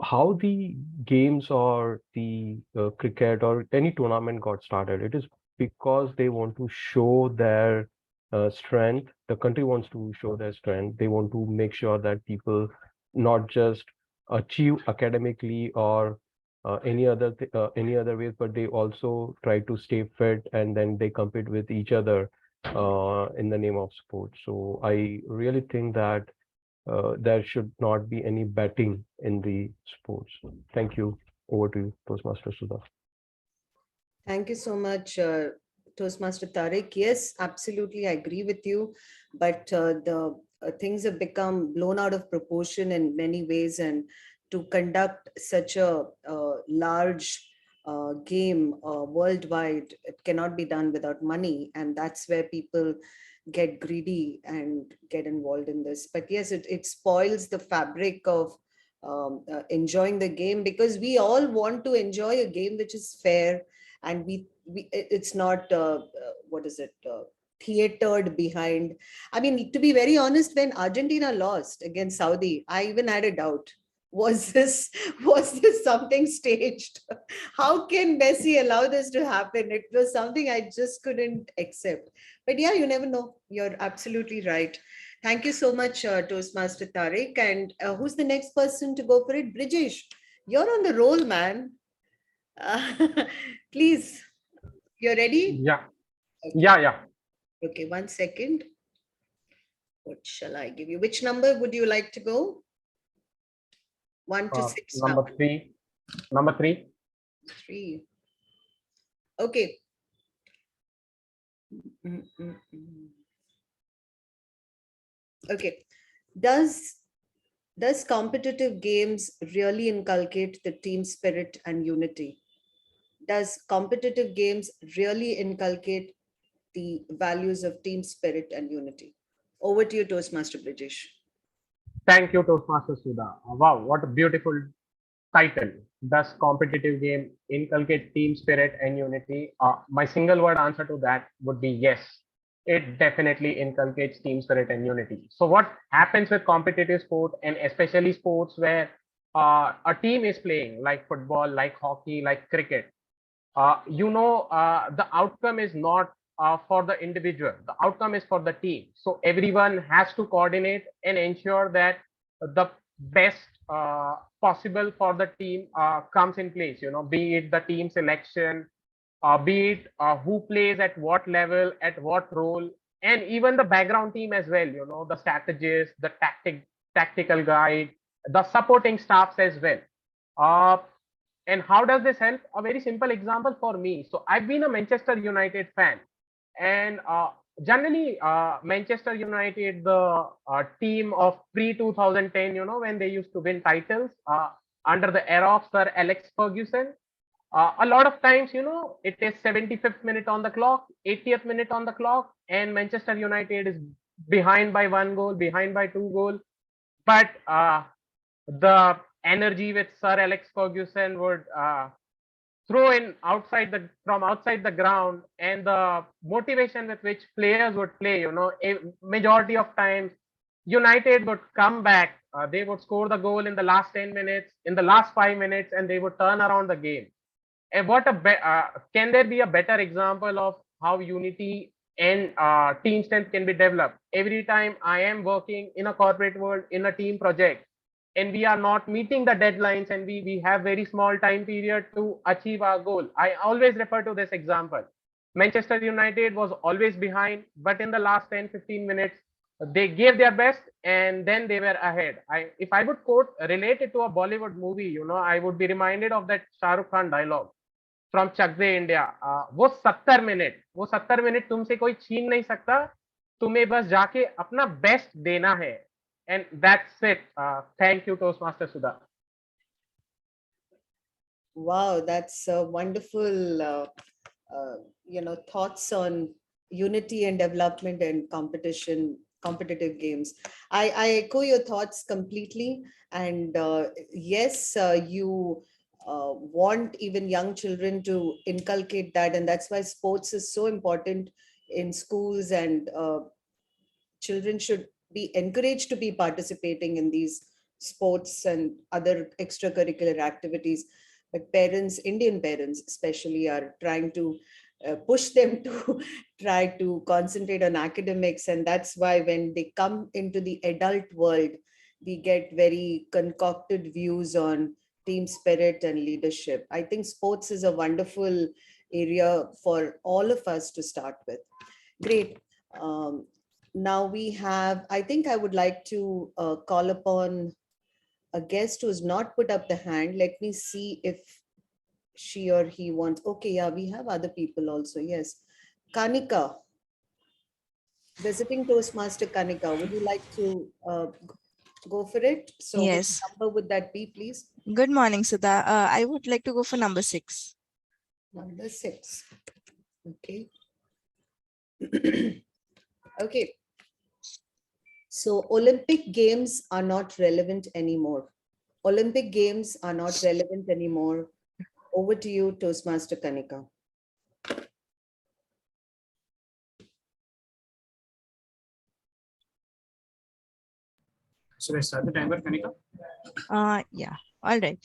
How the games or the cricket or any tournament got started, it is because they want to show their strength. The country wants to show their strength. They want to make sure that people not just achieve academically or any other ways, but they also try to stay fit, and then they compete with each other in the name of sport. So I really think that there should not be any betting in the sports. Thank you. Over to you, Toastmaster Sudha. Thank you so much, Toastmaster Tariq. Yes, absolutely, I agree with you. But the things have become blown out of proportion in many ways, and to conduct such a large game worldwide, it cannot be done without money, and that's where people get greedy and get involved in this. But yes, it spoils the fabric of enjoying the game, because we all want to enjoy a game which is fair, and it's not what is it theatered behind. I mean, to be very honest, when Argentina lost against Saudi, I even had a doubt. Was this something staged? How can Messi allow this to happen? It was something I just couldn't accept. But yeah, you never know. You're absolutely right. Thank you so much, Toastmaster Tariq. And who's the next person to go for it? Brijesh, you're on the roll, man. Please, you're ready? Yeah. Okay. Yeah. Okay, 1 second. What shall I give you? Which number would you like to go? 1 to 6. Number three. Number 3. 3. Okay. Okay. Does competitive games really inculcate the team spirit and unity? Does competitive games really inculcate the values of team spirit and unity? Over to you, Toastmaster Brijesh. Thank you, Toastmaster Sudha. Wow, what a beautiful title. Does competitive game inculcate team spirit and unity? My single word answer to that would be yes. It definitely inculcates team spirit and unity. So what happens with competitive sport, and especially sports where a team is playing, like football, like hockey, like cricket, the outcome is not for the individual. The outcome is for the team. So everyone has to coordinate and ensure that the best possible for the team comes in place. Be it the team selection, be it who plays at what level, at what role, and even the background team as well. The strategist, the tactical guide, the supporting staffs as well. And how does this help? A very simple example for me. So I've been a Manchester United fan, and generally Manchester United, the team of pre-2010, when they used to win titles under the era of Sir Alex Ferguson, a lot of times, it is 75th minute on the clock, 80th minute on the clock, and Manchester United is behind by 1 goal, behind by 2 goals. But the energy with Sir Alex Ferguson would throw in from outside the ground, and the motivation with which players would play, a majority of times United would come back. They would score the goal in the last 10 minutes, in the last 5 minutes, and they would turn around the game. And can there be a better example of how unity and team strength can be developed? Every time I am working in a corporate world, in a team project, and we are not meeting the deadlines, and we have very small time period to achieve our goal, I always refer to this example. Manchester United was always behind, but in the last 10-15 minutes, they gave their best, and then they were ahead. If I would relate it to a Bollywood movie, I would be reminded of that Shah Rukh Khan dialogue. From Chak De India, वो 70 minute तुमसे कोई छीन नहीं सकता, तुम्हें बस जाके अपना बेस्ट देना है, and that's it. Thank you toastmaster Sudha. Wow, that's a wonderful, thoughts on unity and development and competitive games. I echo your thoughts completely. And yes, you want even young children to inculcate that. And that's why sports is so important in schools, and children should be encouraged to be participating in these sports and other extracurricular activities. But parents, Indian parents especially, are trying to push them to try to concentrate on academics. And that's why when they come into the adult world, we get very concocted views on team spirit and leadership. I think sports is a wonderful area for all of us to start with. Great. Now we have, I think I would like to call upon a guest who has not put up the hand. Let me see if she or he wants. Okay, yeah, we have other people also. Yes. Kanika, visiting Toastmaster Kanika, would you like to go for it? So Yes. what number would that be, please? Good morning, Sudha. I would like to go for number 6. Number 6. Okay. Okay. So Olympic Games are not relevant anymore. Olympic Games are not relevant anymore. Over to you, Toastmaster Kanika. Should I start the timer, Kanika? Yeah, all right.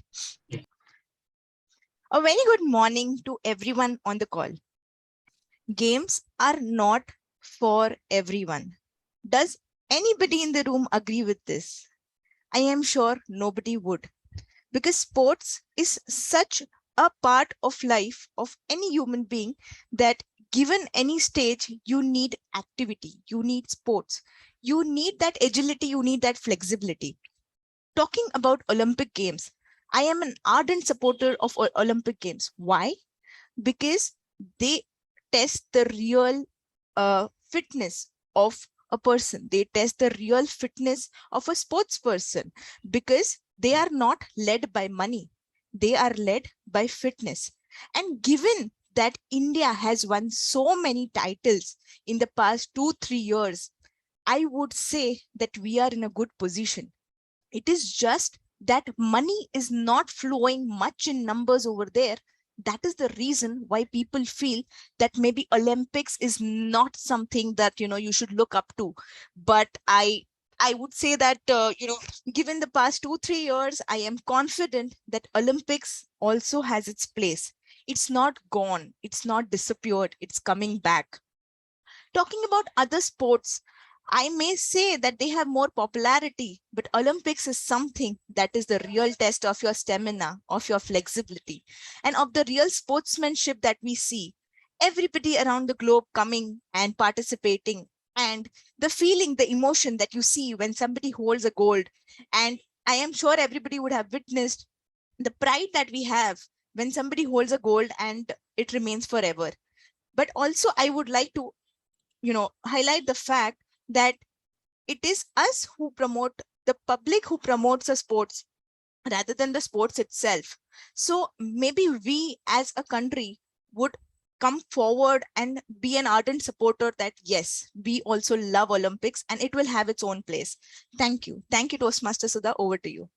A very good morning to everyone on the call. Games are not for everyone. Does anybody in the room agree with this? I am sure nobody would, because sports is such a part of life of any human being that given any stage, you need activity, you need sports, you need that agility, you need that flexibility. Talking about Olympic Games, I am an ardent supporter of Olympic Games. Why? Because they test the real fitness of a person. They test the real fitness of a sports person, because they are not led by money. They are led by fitness. And given that India has won so many titles in the past 2-3 years, I would say that we are in a good position. It is just that money is not flowing much in numbers over there. That is the reason why people feel that maybe Olympics is not something that, you should look up to. But I would say that, given the past 2-3 years, I am confident that Olympics also has its place. It's not gone. It's not disappeared. It's coming back. Talking about other sports, I may say that they have more popularity, but Olympics is something that is the real test of your stamina, of your flexibility, and of the real sportsmanship that we see. Everybody around the globe coming and participating, and the feeling, the emotion that you see when somebody holds a gold. And I am sure everybody would have witnessed the pride that we have when somebody holds a gold and it remains forever. But also I would like to, highlight the fact that it is us who promote, the public who promotes the sports rather than the sports itself. So maybe we as a country would come forward and be an ardent supporter that yes, we also love Olympics and it will have its own place. Thank you. Thank you, Toastmaster Sudha. Over to you.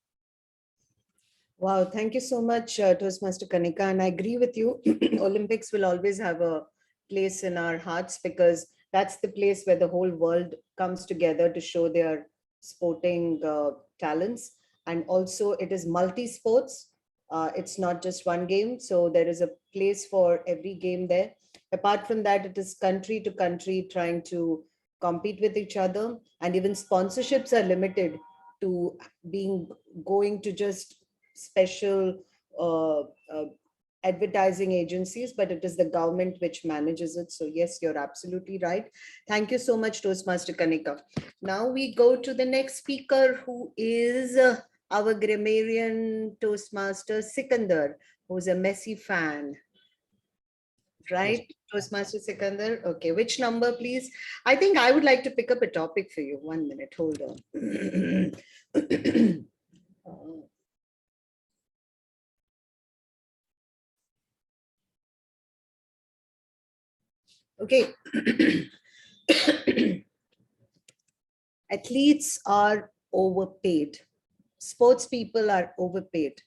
Wow, thank you so much, Toastmaster Kanika. And I agree with you. Olympics will always have a place in our hearts, because that's the place where the whole world comes together to show their sporting talents. And also it is multi-sports. It's not just one game. So there is a place for every game there. Apart from that, it is country to country trying to compete with each other. And even sponsorships are limited to going to just special advertising agencies, but it is the government which manages it. So yes, you're absolutely right. Thank you so much, Toastmaster Kanika. Now we go to the next speaker, who is our grammarian Toastmaster Sikandar, who's a Messi fan. right? Toastmaster Sikandar. Okay, which number, please? I think I would like to pick up a topic for you. 1 minute, hold on. Okay. Athletes are overpaid. Sports people are overpaid.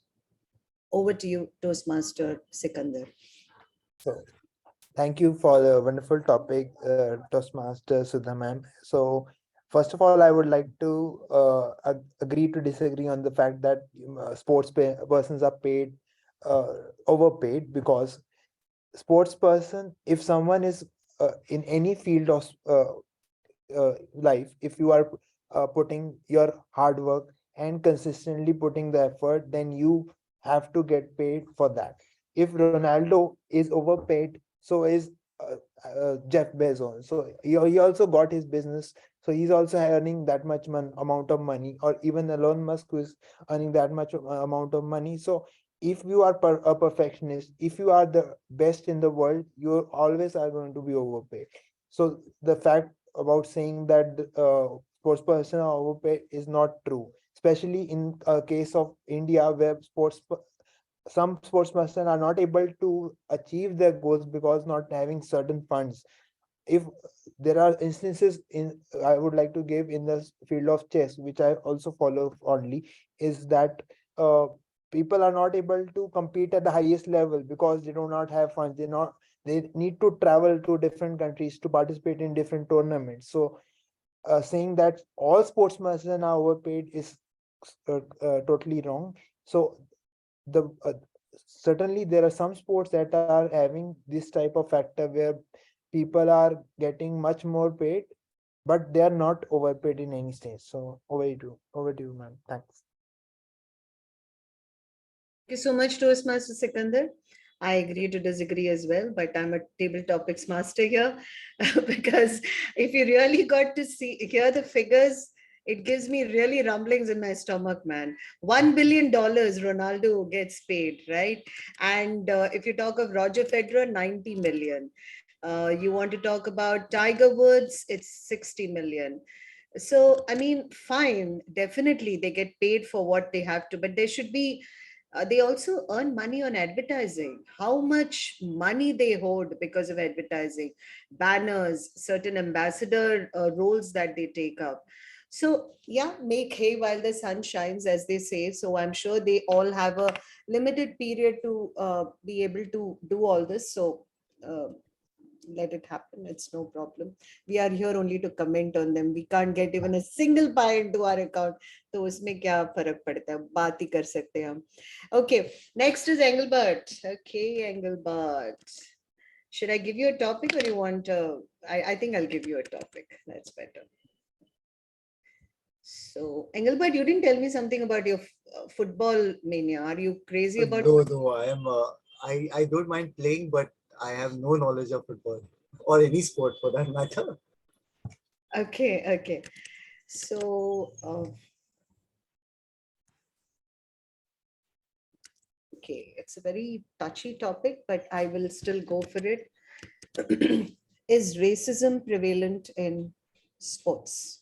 Over to you, Toastmaster Sikandar. So, thank you for the wonderful topic, Toastmaster Sudha ma'am. So, first of all, I would like to agree to disagree on the fact that persons are paid, overpaid, because sports person, if someone is in any field of life, if you are putting your hard work and consistently putting the effort, then you have to get paid for that. If Ronaldo is overpaid, so is Jeff Bezos. So he also got his business, so he's also earning that much amount of money, or even Elon Musk, who is earning that much amount of money. So if you are a perfectionist, if you are the best in the world, you always are going to be overpaid. So the fact about saying that sports person are overpaid is not true, especially in a case of India, where some sportsmen are not able to achieve their goals because not having certain funds. If there are instances in, I would like to give in the field of chess, which I also follow only, is that people are not able to compete at the highest level because they do not have funds. They need to travel to different countries to participate in different tournaments. So saying that all sportsmen are overpaid is totally wrong. So the certainly there are some sports that are having this type of factor where people are getting much more paid, but they are not overpaid in any stage. So over to you, ma'am. Thanks. Thank you so much, Toastmaster Sikandar. I agree to disagree as well, but I'm a table topics master here because if you really got to hear the figures, it gives me really rumblings in my stomach, man. $1 billion Ronaldo gets paid, right? And if you talk of Roger Federer, 90 million. You want to talk about Tiger Woods, it's 60 million. So, I mean, fine, definitely they get paid for what they have to, but there should be they also earn money on advertising. How much money they hoard because of advertising, banners, certain ambassador roles that they take up. So yeah, make hay while the sun shines, as they say. So I'm sure they all have a limited period to be able to do all this. So let it happen. It's no problem. We are here only to comment on them. We can't get even a single pie into our account. तो उसमें क्या फर्क पड़ता है? बात ही कर सकते हैं हम. Okay, next is Engelbert. Okay, Engelbert. Should I give you a topic or you want I think I'll give you a topic. That's better. So, Engelbert, you didn't tell me something about your football mania. Are you crazy about No, I am. I don't mind playing, but I have no knowledge of football or any sport for that matter. Okay. So, okay, it's a very touchy topic, but I will still go for it. Is racism prevalent in sports?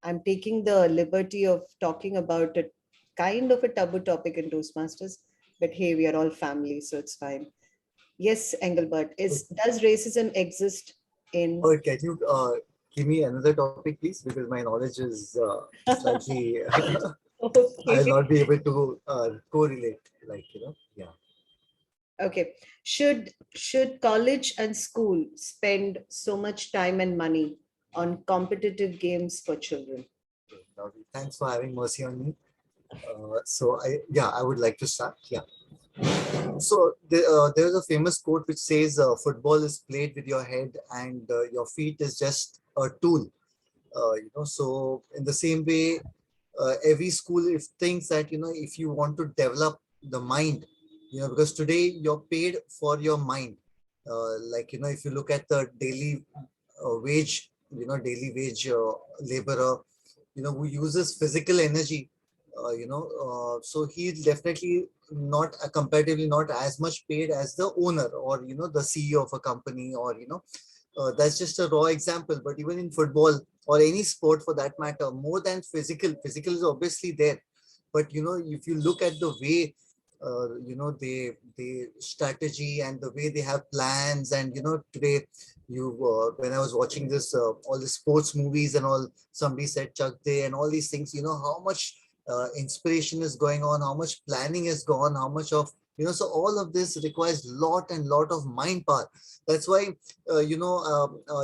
I'm taking the liberty of talking about it, kind of a taboo topic in Toastmasters, but hey, we are all family, so it's fine. Yes, Engelbert, does racism exist in... Oh, can you give me another topic, please? Because my knowledge is slightly... Okay. I'll not be able to correlate, yeah. Okay. Should college and school spend so much time and money on competitive games for children? Thanks for having mercy on me. So I would like to start. Yeah. So there's a famous quote which says football is played with your head and your feet is just a tool. So in the same way, every school thinks that, if you want to develop the mind, because today you're paid for your mind. If you look at the daily wage, laborer, who uses physical energy, so he'll definitely not comparatively not as much paid as the owner or the CEO of a company, or that's just a raw example. But even in football or any sport for that matter, more than physical is obviously there. But if you look at the way they strategy and the way they have plans, and today when I was watching this all the sports movies and all, somebody said Chak De and all these things, how much inspiration is going on, how much planning is gone, how much of so all of this requires lot of mind power. That's why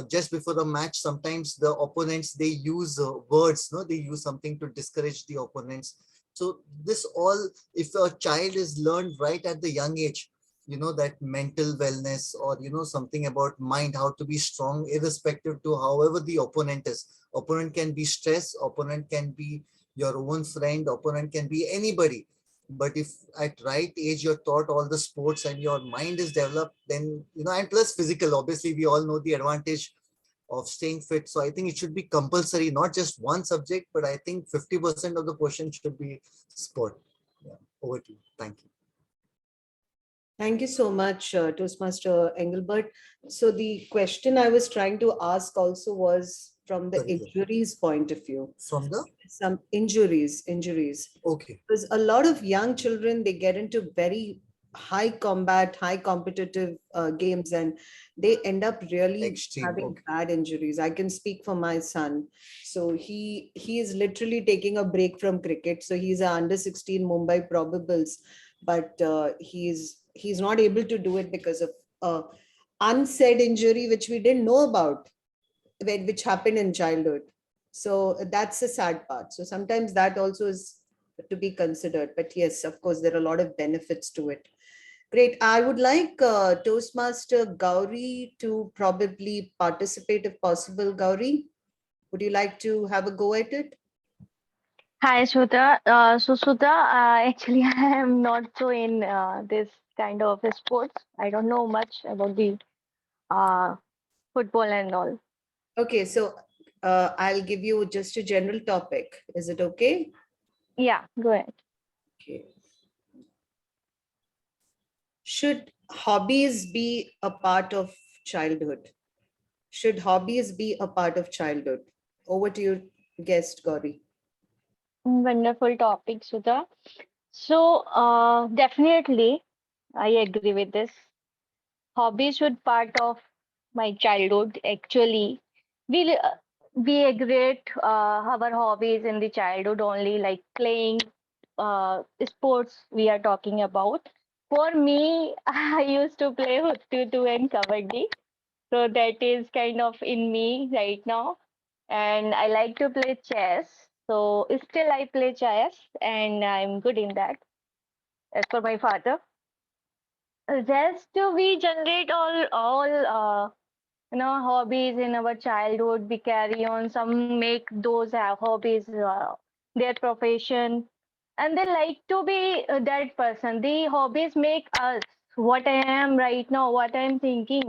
just before the match, sometimes the opponents, they use words, they use something to discourage the opponents. So this all, if a child is learned right at the young age, that mental wellness, or something about mind, how to be strong irrespective to however the opponent is. Opponent can be stress, opponent can be your own friend, opponent can be anybody. But if at right age you're taught all the sports and your mind is developed, then and plus physical, obviously we all know the advantage of staying fit. So I think it should be compulsory, not just one subject, but I think 50% of the portion should be sport. Yeah. Over to you. Thank you. Thank you so much, Toastmaster Engelbert. So the question I was trying to ask also was from the injuries point of view. From the? Some injuries. Okay. Because a lot of young children, they get into very high combat, high competitive games, and they end up really having bad injuries. I can speak for my son. So he is literally taking a break from cricket. So he's a under 16 Mumbai probables, but he's not able to do it because of unsaid injury, which we didn't know about, which happened in childhood. So that's the sad part. So sometimes that also is to be considered. But yes, of course, there are a lot of benefits to it. Great. I would like Toastmaster Gauri to probably participate if possible. Gauri, would you like to have a go at it? Hi, Sudha. So, Sudha, actually, I am not so in this kind of sports. I don't know much about the football and all. Okay, so I'll give you just a general topic. Is it okay? Yeah, go ahead. Okay. Should hobbies be a part of childhood? Should hobbies be a part of childhood? Over to your guest, Gauri. Wonderful topic, Sudha. So, definitely, I agree with this. Hobbies should part of my childhood. Actually, we agreed our hobbies in the childhood only, like playing sports we are talking about. For me, I used to play huttu and kabaddi. So that is kind of in me right now. And I like to play chess. So still I play chess and I'm good in that as per my father. Just we generate all hobbies in our childhood. We carry on, some make those hobbies their profession, and they like to be that person. The hobbies make us what I am right now, what I'm thinking.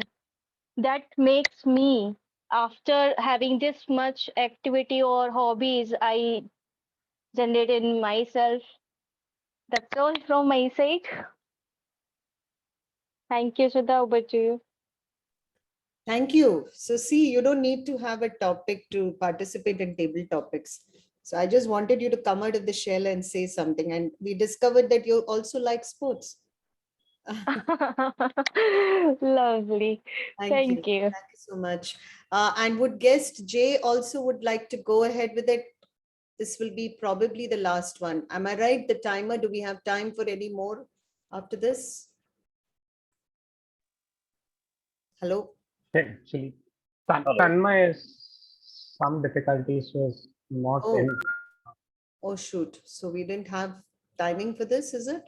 That makes me, after having this much activity or hobbies I generated in myself. That's all from my side. Thank you, Sudha. Over to you. Thank you. So see, you don't need to have a topic to participate in table topics. So I just wanted you to come out of the shell and say something. And we discovered that you also like sports. Lovely. Thank you. Thank you so much. And would guest Jay also would like to go ahead with it? This will be probably the last one. Am I right? The timer, do we have time for any more after this? Hello? Actually, Tanmay is some difficulties, was not in. Oh, shoot. So we didn't have timing for this, is it?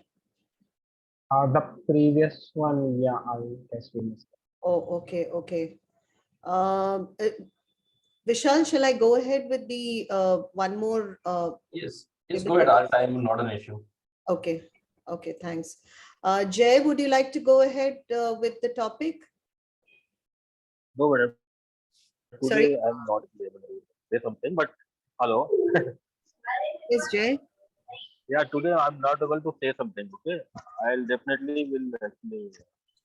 The previous one, yeah, I guess we missed. Oh, okay, okay. Vishal, shall I go ahead with the one more? Yes, go ahead. Our time, not an issue. Okay, okay, thanks. Jay, would you like to go ahead with the topic? No, madam. Sorry? Today I'm not able to say something, but hello. Yes, Jay. Yeah, today I'm not able to say something. Okay, I'll definitely will actually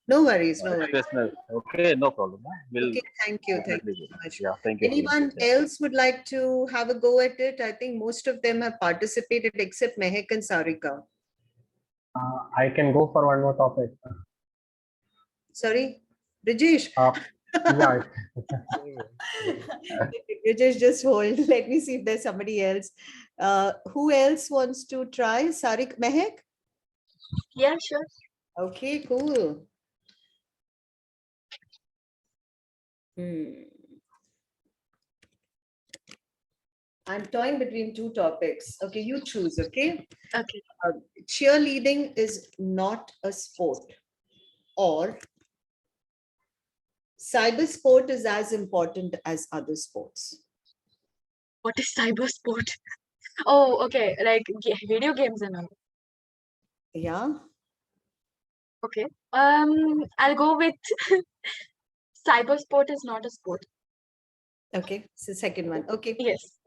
No worries, no worries. express my. Okay, no problem. We'll Okay, thank you. Thank definitely you do. so much. Yeah, thank you. Anyone else would like to have a go at it? I think most of them have participated except Mehek and Sarika. I can go for one more topic. Sorry, Brijesh. Yeah. Brijesh, just hold. Let me see if there's somebody else. Who else wants to try? Sarik, Mehek? Yeah, sure. Okay, cool. I'm toying between two topics. Okay, you choose, okay? Okay. Cheerleading is not a sport, or cyber sport is as important as other sports. What is cyber sport? Oh, okay. Like video games and all. Yeah. Okay. I'll go with cyber sport is not a sport. Okay, so second one. Okay. Yes.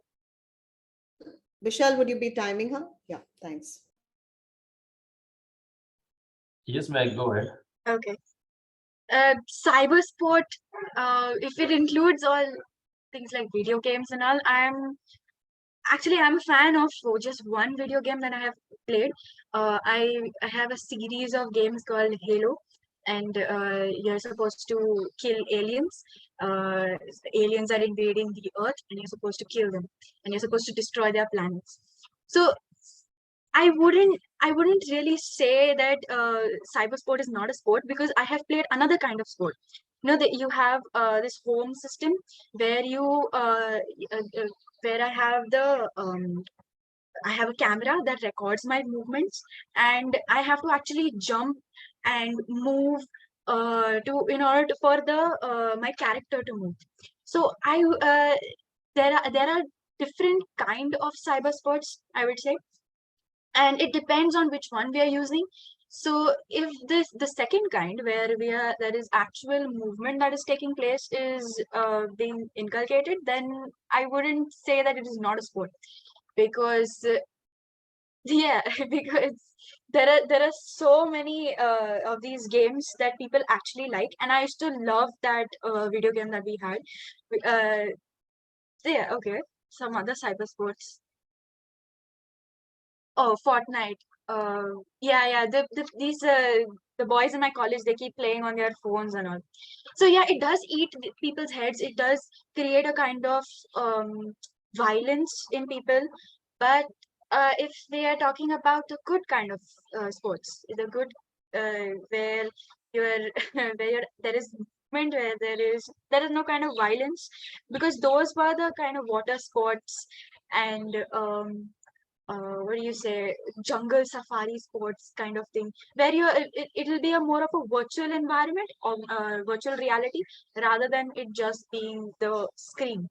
Vishal, would you be timing her? Yeah, thanks. Yes, Meg, go ahead. Okay. Cyber sport, if it includes all things like video games and all, I'm a fan of just one video game that I have played. I have a series of games called Halo, and you're supposed to kill aliens. Aliens are invading the Earth, and you're supposed to kill them, and you're supposed to destroy their planets. So I wouldn't really say that cyber sport is not a sport, because I have played another kind of sport. You know that you have this home system where you where I have a camera that records my movements, and I have to actually jump and move to in order to, for the my character to move. So there are different kind of cyber sports, I would say, and it depends on which one we are using. So if the second kind, where there is actual movement that is taking place, is being inculcated, then I wouldn't say that it is not a sport, because yeah, because there are so many of these games that people actually like, and I used to love that video game that we had. Yeah, okay, some other cyber sports. Oh, Fortnite. Yeah. The boys in my college, they keep playing on their phones and all. So yeah, it does eat people's heads. It does create a kind of violence in people. But if they are talking about the good kind of sports, the good where you're there is movement, where there is no kind of violence, because those were the kind of water sports and what do you say, jungle safari sports kind of thing, where it'll be a more of a virtual environment or virtual reality, rather than it just being the screen.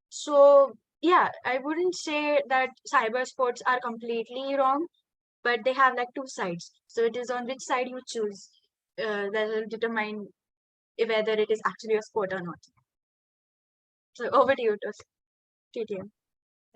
So yeah, I wouldn't say that cyber sports are completely wrong, but they have like two sides. So it is on which side you choose that will determine whether it is actually a sport or not. So over to you, TTM.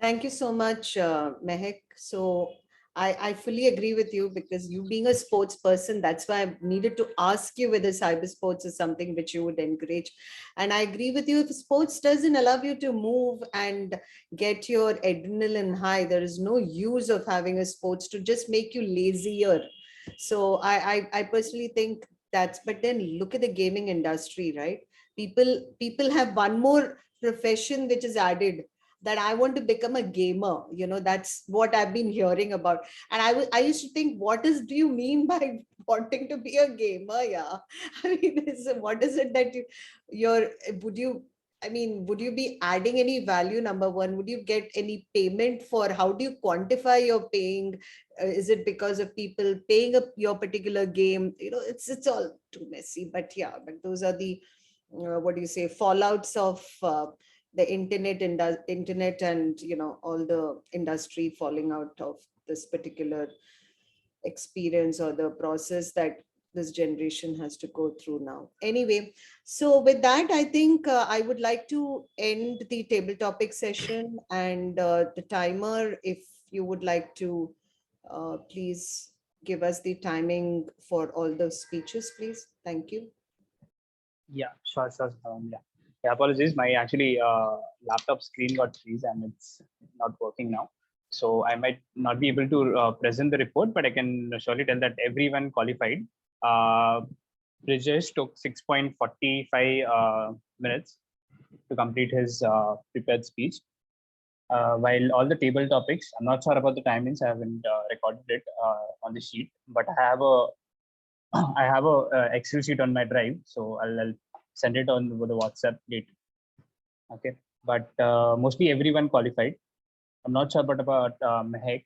Thank you so much, Mehek. So I fully agree with you, because you being a sports person, that's why I needed to ask you whether cyber sports is something which you would encourage. And I agree with you, if sports doesn't allow you to move and get your adrenaline high, there is no use of having a sports to just make you lazier. So I personally think that's, but then look at the gaming industry, right? People have one more profession which is added, that I want to become a gamer. That's what I've been hearing about. And I used to think, do you mean by wanting to be a gamer? Yeah. I mean, what is it that would you be adding any value? Number one, would you get any payment for, how do you quantify your paying? Is it because of people paying up your particular game? It's all too messy, but yeah, but those are the, what do you say, fallouts of, the internet and all the industry falling out of this particular experience, or the process that this generation has to go through now. Anyway, so with that, I think I would like to end the table topic session, and the timer, if you would like to please give us the timing for all the speeches, please. Thank you. Yeah, sure. Yeah, apologies. My actually laptop screen got freeze and it's not working now. So I might not be able to present the report, but I can surely tell that everyone qualified. Brijesh took 6.45 minutes to complete his prepared speech. While all the table topics, I'm not sure about the timings. I haven't recorded it on the sheet, but I have a Excel sheet on my drive, so I'll send it on the WhatsApp later. Okay, but mostly everyone qualified. I'm not sure about Mehak.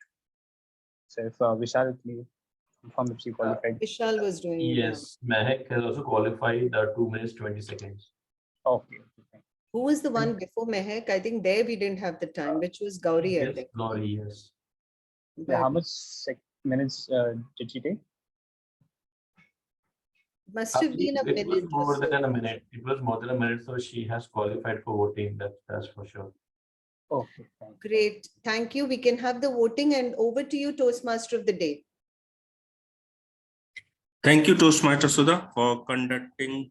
So if Vishal, can confirm if she qualified. Vishal was doing it. Yes, Mehak has also qualified 2 minutes 20 seconds. Okay. Who was the one before Mehak? I think there we didn't have the time, which was Gauri, I Yes, think. Gauri, yes. Yeah, how much minutes did she take? Must have been a It was minute. more than a minute. It was more than a minute, so she has qualified for voting. That's for sure. Okay. Great. Thank you. We can have the voting, and over to you, Toastmaster of the Day. Thank you, Toastmaster Sudha, for conducting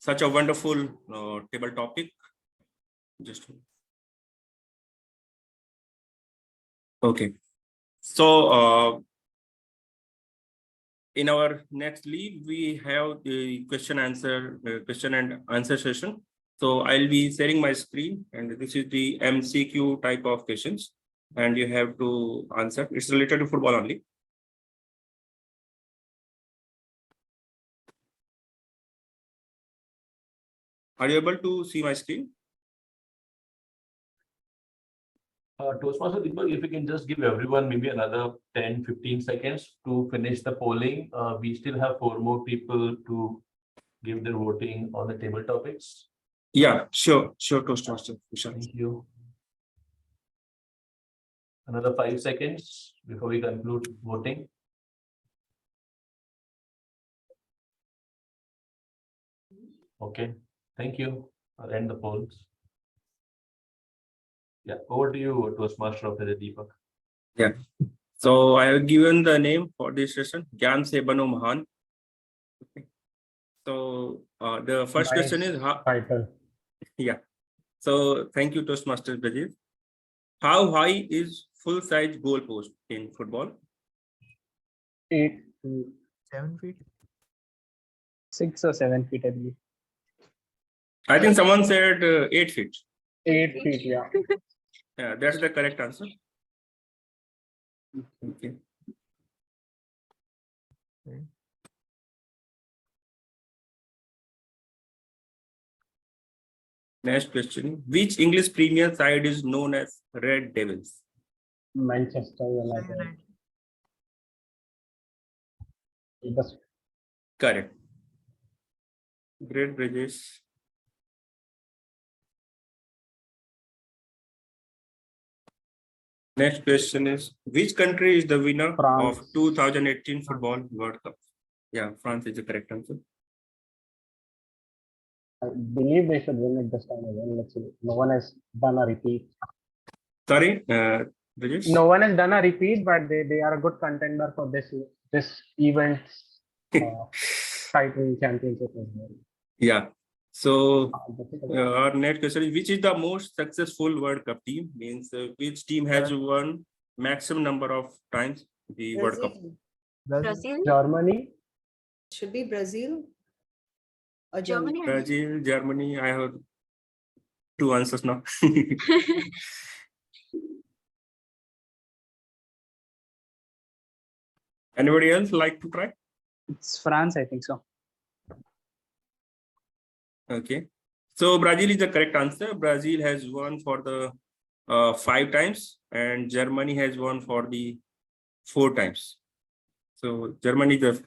such a wonderful table topic. Just okay. So in our next lead, we have the question and answer session. So I'll be sharing my screen, and this is the MCQ type of questions, and you have to answer. It's related to football only. Are you able to see my screen? Toastmaster Deepak, if you can just give everyone maybe another 10-15 seconds to finish the polling. We still have 4 more people to give their voting on the table topics. Yeah, sure, Toastmaster. Thank you. Another 5 seconds before we conclude voting. Okay, thank you. I'll end the polls. Yeah, over to you, Toastmaster of the day, Deepak. Yeah. So I have given the name for this session, Gyan Se Bano Mahan. Okay. So the first question is how. Title. Yeah. So thank you, Toastmaster Brazil. How high is full-size goalpost in football? 8 to 7 feet. 6 or 7 feet, I believe. I think someone said 8 feet. 8 feet, yeah. Yeah, that's the correct answer. Okay. Next question. Which English Premier side is known as Red Devils? Manchester United. Correct. Great, Bridges. Next question is, which country is the winner France. of 2018 Football World Cup? Yeah, France is the correct answer. I believe they should win it this time again. Let's see. No one has done a repeat. Sorry, Bridges? No one has done a repeat, but they are a good contender for this event's title championship as well. Yeah. So our next question is, which is the most successful World Cup team? Means which team has won maximum number of times the World Cup? Brazil? Germany? Should be Brazil or Germany. Brazil, Germany. I have 2 answers now. Anybody else like to try? It's France, I think so. Okay. So Brazil is the correct answer. Brazil has won for the 5 times, and Germany has won for the 4 times. So Germany is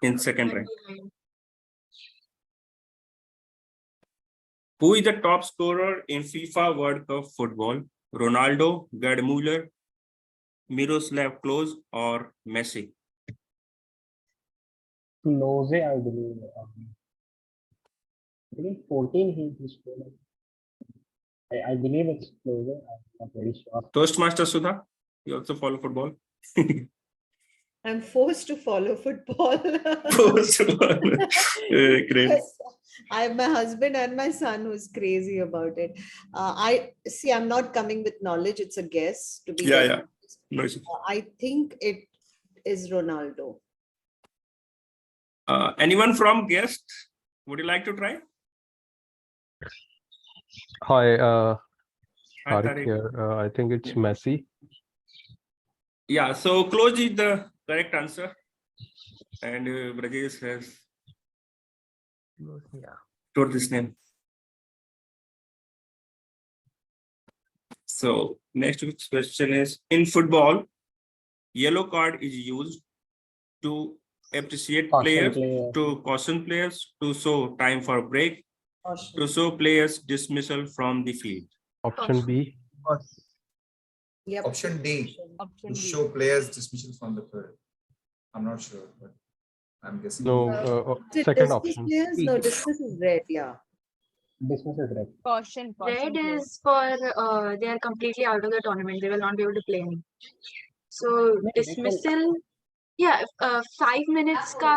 in second rank. Who is the top scorer in FIFA World Cup football? Ronaldo, Gerd Müller, Miroslav Klose, or Messi? Klose, I believe. I think 14 he scored. I believe it's closer. I'm not very sure. Toastmaster Sudha, you also follow football? I'm forced to follow football. Forced to follow. Great. Yes, I have my husband and my son who's crazy about it. I see. I'm not coming with knowledge. It's a guess. To be Yeah, very yeah. honest. No issue. I think it is Ronaldo. Anyone from guest? Would you like to try? Hi, Hi, Tariq Tariq. here. I think it's Messi. Yeah, so close is the correct answer. And Brajesh has told this name. So next question is, in football, yellow card is used to appreciate players, to caution players, to show time for break, to show players dismissal from the field. Option B. Yep. Option D. Option To D. show players dismissal from the field. I'm not sure, but I'm guessing. No, Is it second dismiss option. players? No, dismiss is red. Yeah. Dismiss is red. Caution. Red is for they are completely out of the tournament. They will not be able to play anymore. So dismissal, yeah. 5 minutes ka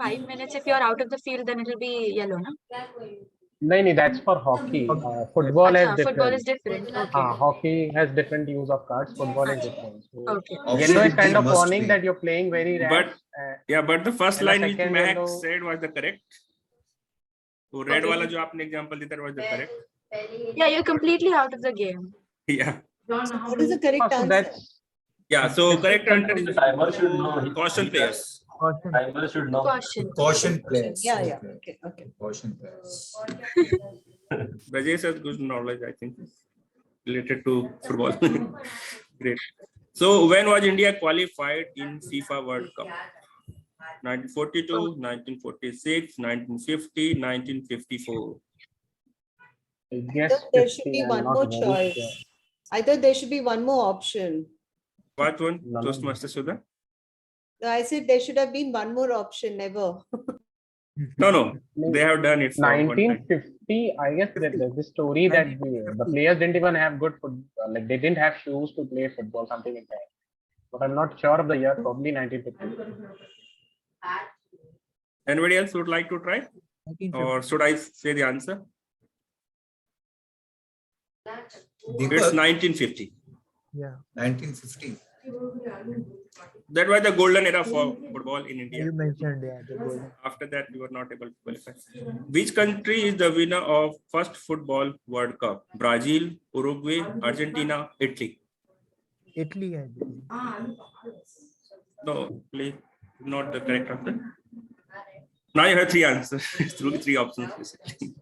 5 minutes. If you are out of the field, then it will be yellow, no? No, that's for hockey. Football Acha, is different. football is different. Okay. Hockey has different use of cards. Football is different. So Okay. yellow is kind of must warning be. that you're playing very rash. But yeah, but the first and the line which second Mehak yellow- said was the correct. So red wala jo aapne example di, that was the correct. Yeah, you're completely out of the game. Yeah. What is the correct answer? Yeah, so correct answer is The timer should know. caution players. Timer should know. Caution. Caution players. Yeah, yeah. Okay. Okay. Caution players. Rajesh has good knowledge, I think, related to football. Great. So when was India qualified in FIFA World Cup? 1942, 1946, 1950, 1954. I guess There should 50, be I'm one not more very choice. sure. I thought there should be one more option. What one? Toastmaster Sudha? I said there should have been one more option. Never. No, they have done it for one time. 1950, I guess that there's the story that the players didn't even have good football, like they didn't have shoes to play football, something like that. But I'm not sure of the year, probably 1950. Anybody else would like to try? Or should I say the answer? It's 1950. Yeah. 1950. That was the golden era for football in India. You mentioned, yeah, the golden. After that, we were not able to qualify. Which country is the winner of first football World Cup? Brazil, Uruguay, Argentina, Italy. Italy, I believe. No, please, not the correct answer. Now you have three answers, three options basically.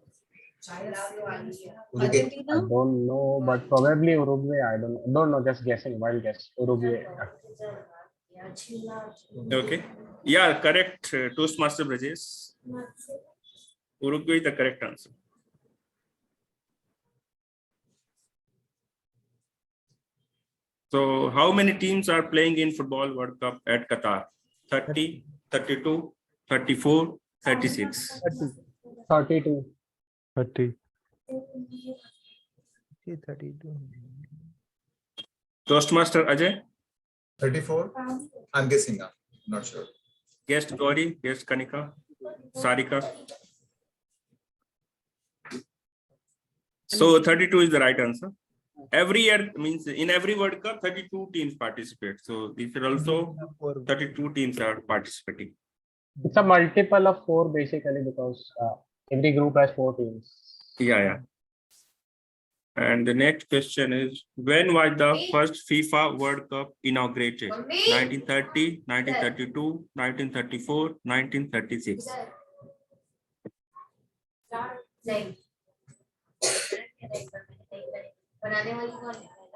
Argentina? I don't know, but probably Uruguay. I don't know, just guessing, wild guess. Uruguay. Okay. Yeah, correct. Toastmaster Brajesh. Uruguay is the correct answer. So how many teams are playing in Football World Cup at Qatar? 30, 32, 34, 36. 32. 30. 32. Toastmaster Ajay? 34. I'm guessing now. Not sure. Guest Gauri, guest Kanika, Sarika. So 32 is the right answer. Every year means in every World Cup, 32 teams participate. So these are also 32 teams are participating. It's a multiple of 4 basically because every group has 4 teams. Yeah. And the next question is, when was the first FIFA World Cup inaugurated? 1930, 1932, 1934, 1936.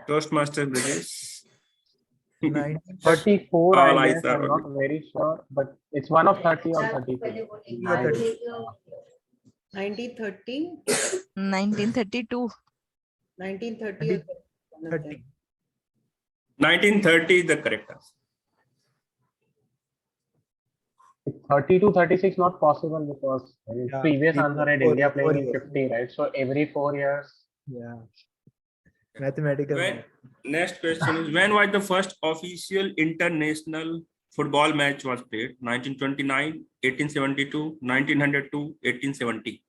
Toastmaster Brajesh. 34, All I eyes guess, are I'm on not very sure, but it's one of 30 or 34. 1930? 1932. 1930. 1930 is the correct answer. 32, 36 not possible because previous answer had India playing in 50, right? So every 4 years Yeah. Mathematical. Next question is, when was the first official international football match was played? 1929, 1872, 1902, 1870.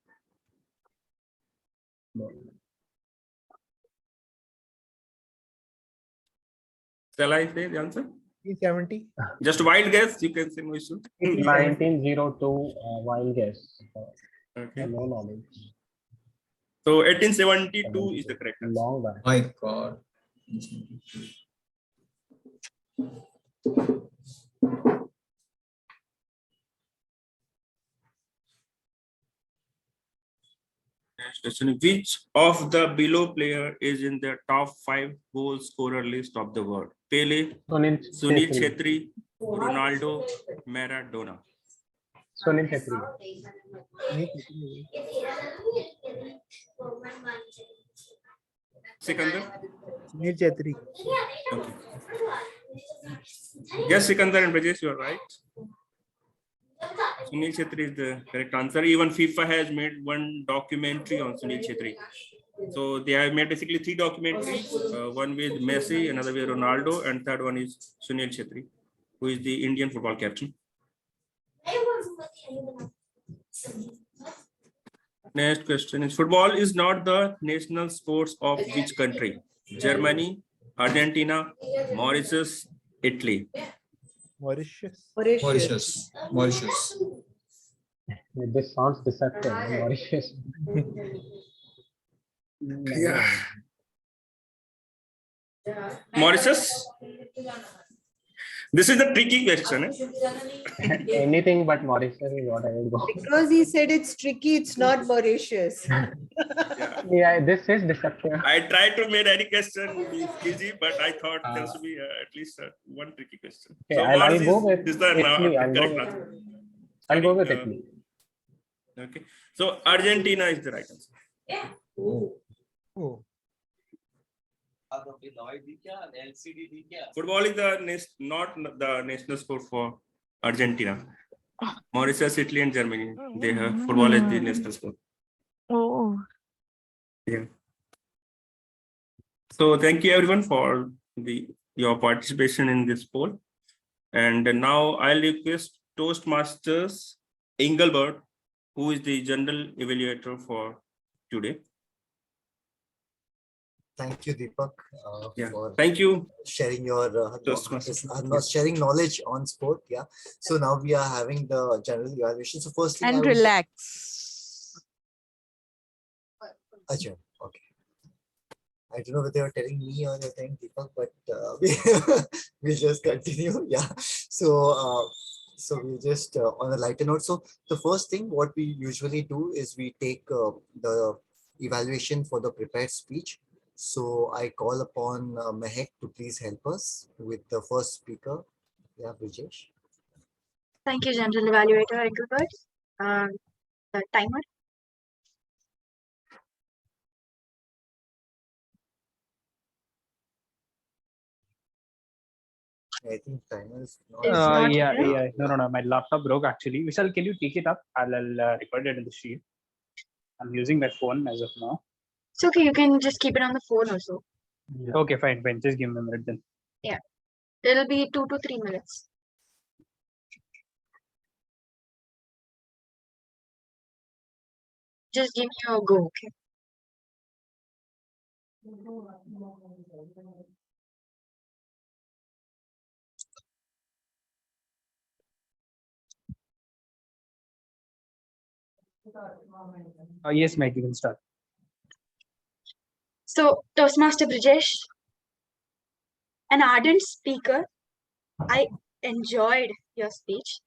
Shall I say the answer? 1970. Just wild guess. You can say no issue. 1902, wild guess. Okay. No knowledge. So 1872 is the correct answer. Long back. My God. Next question. Which of the below player is in the top 5 goal scorer list of the world? Pele, Sunil Chhetri, Ronaldo, Maradona. Sunil Chhetri. Sikandar? Sunil Chhetri. Okay. Yes, Sikandar and Brajesh, you are right. Sunil Chhetri is the correct answer. Even FIFA has made one documentary on Sunil Chhetri. So they have made basically 3 documentaries. One with Messi, another with Ronaldo, and third one is Sunil Chhetri, who is the Indian football captain. Next question is, football is not the national sports of which country? Germany, Argentina, Mauritius, Italy. Mauritius. Mauritius. Mauritius. This sounds deceptive. Mauritius. Yeah. Mauritius? This is a tricky question. Anything but Mauritius is what I would go. Because he said it's tricky, it's not Mauritius. Yeah, this is deceptive. I tried to make any question easy, but I thought there should be at least one tricky question. Okay, So I'll go with Italy. I'll go with Italy. Okay, so Argentina is the right answer. Oh. Football is not the national sport for Argentina. Mauritius, Italy, and Germany, they have football as the national sport. Oh. Yeah. So thank you everyone for your participation in this poll. And now I'll request Toastmasters Engelbert, who is the general evaluator for today. Thank you, Deepak, for thank you sharing your sharing knowledge on sport. Yeah. So now we are having the general evaluation. So firstly, and relax. Ajay, okay. I don't know whether you're telling me or you're telling Deepak, but we'll just continue. Yeah. So we'll just on a lighter note. So the first thing what we usually do is we take the evaluation for the prepared speech. So I call upon Mehek to please help us with the first speaker. Yeah, Brijesh. Thank you, General Evaluator Engelbert. The timer. I think timer is not. Yeah. No. My laptop broke actually. Vishal, can you take it up? I'll record it in the sheet. I'm using my phone as of now. It's okay. You can just keep it on the phone also. Yeah. Okay, fine. Just give me a minute then. Yeah. It'll be 2 to 3 minutes. Just give me a go, okay? Yes, Mike, you can start. So, Toastmaster Brijesh, an ardent speaker, I enjoyed your speech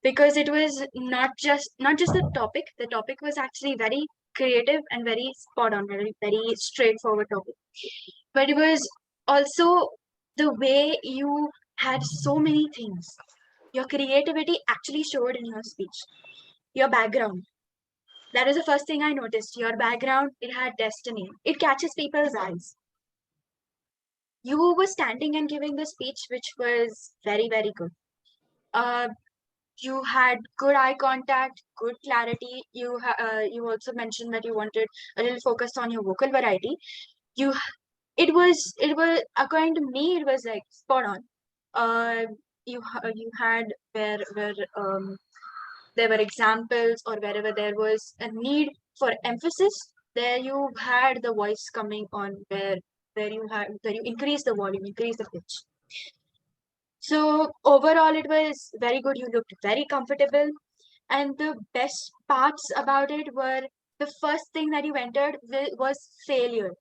because it was not just the topic. The topic was actually very creative and very spot on, very straightforward topic. But it was also the way you had so many things. Your creativity actually showed in your speech. Your background. That is the first thing I noticed. Your background, it had destiny. It catches people's eyes. You were standing and giving the speech, which was very, very good. you had good eye contact, good clarity. You also mentioned that you wanted a little focus on your vocal variety. It was according to me, it was like spot on. You had where there were examples, or wherever there was a need for emphasis, there you had the voice coming on, where you increase the volume, increase the pitch. So overall, it was very good. You looked very comfortable, and the best parts about it were the first thing that you entered was failure.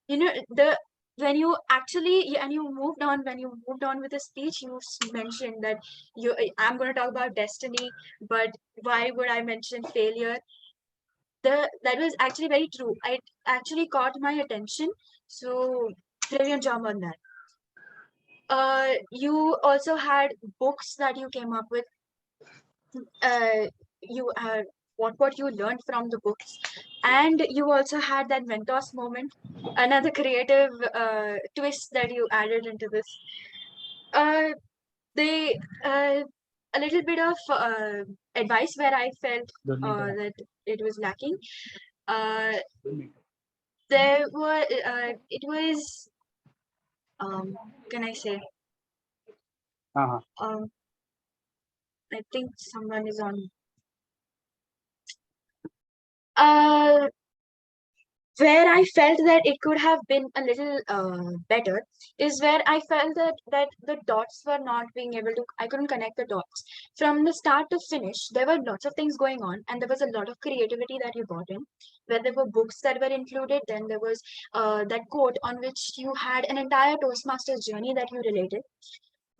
You know, the when you actually and you moved on when you moved on with the speech, you mentioned that I'm going to talk about destiny, but why would I mention failure? That was actually very true. It actually caught my attention. So brilliant job on that. You also had books that you came up with. You what you learned from the books, and you also had that Mentos moment, another creative twist that you added into this. They A little bit of advice where I felt that it was lacking. There were it was can I say I think someone is on. Where I felt that it could have been a little better is where I felt that the dots were not being able to. I couldn't connect the dots from the start to finish. There were lots of things going on, and there was a lot of creativity that you brought in. Where there were books that were included, then there was that quote on which you had an entire Toastmasters journey that you related.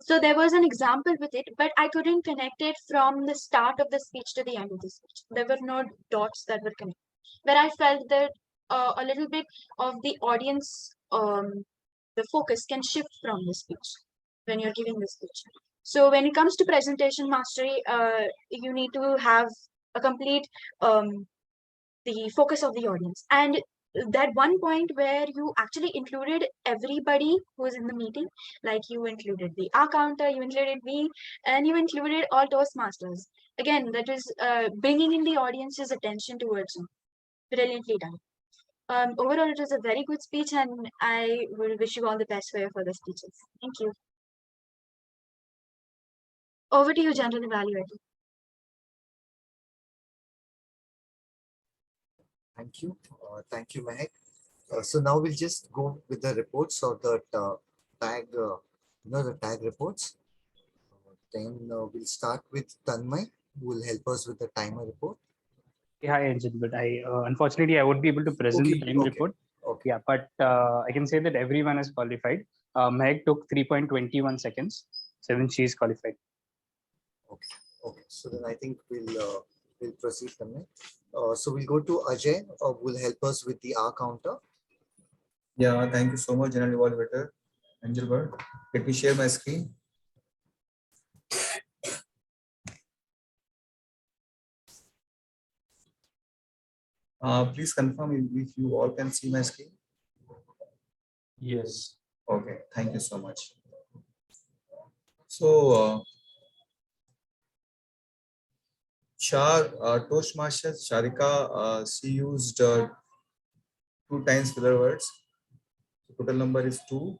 So there was an example with it, but I couldn't connect it from the start of the speech to the end of the speech. There were no dots that were connected. Where I felt that a little bit of the audience, the focus can shift from the speech when you're giving the speech. So when it comes to presentation mastery, you need to have a complete the focus of the audience. And that one point where you actually included everybody who was in the meeting, like you included the R counter, you included me, and you included all Toastmasters. Again, that is bringing in the audience's attention towards you. Brilliantly done. Overall, it was a very good speech, and I will wish you all the best for your further speeches. Thank you. Over to you, General Evaluator. Thank you, Mehak. So now we'll just go with the reports of the tag, the tag reports. Then we'll start with Tanmay, who will help us with the timer report. Hi, Angel, but unfortunately I won't be able to present the time report. Okay. Yeah, but I can say that everyone is qualified. Meg took 3.21 seconds, so then she is qualified. Okay. So then I think we'll proceed, Tanmay. So we'll go to Ajay, who will help us with the R counter. Yeah, thank you so much, General Evaluator. Angel Bird. Let me share my screen. Please confirm if you all can see my screen. Yes. Okay, thank you so much. So, Toastmasters Sharika, she used 2 times filler words. The total number is 2.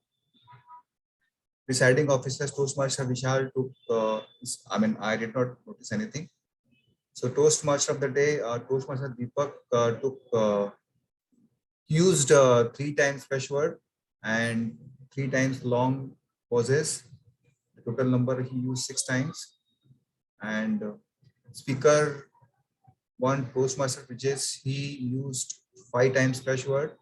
Presiding officers Toastmaster Vishal took, I did not notice anything. So Toastmaster of the day, Toastmaster Deepak used 3 times fresh word and 3 times long pauses. The total number he used 6 times. And speaker 1, Toastmaster Bridges, he used 5 times fresh word,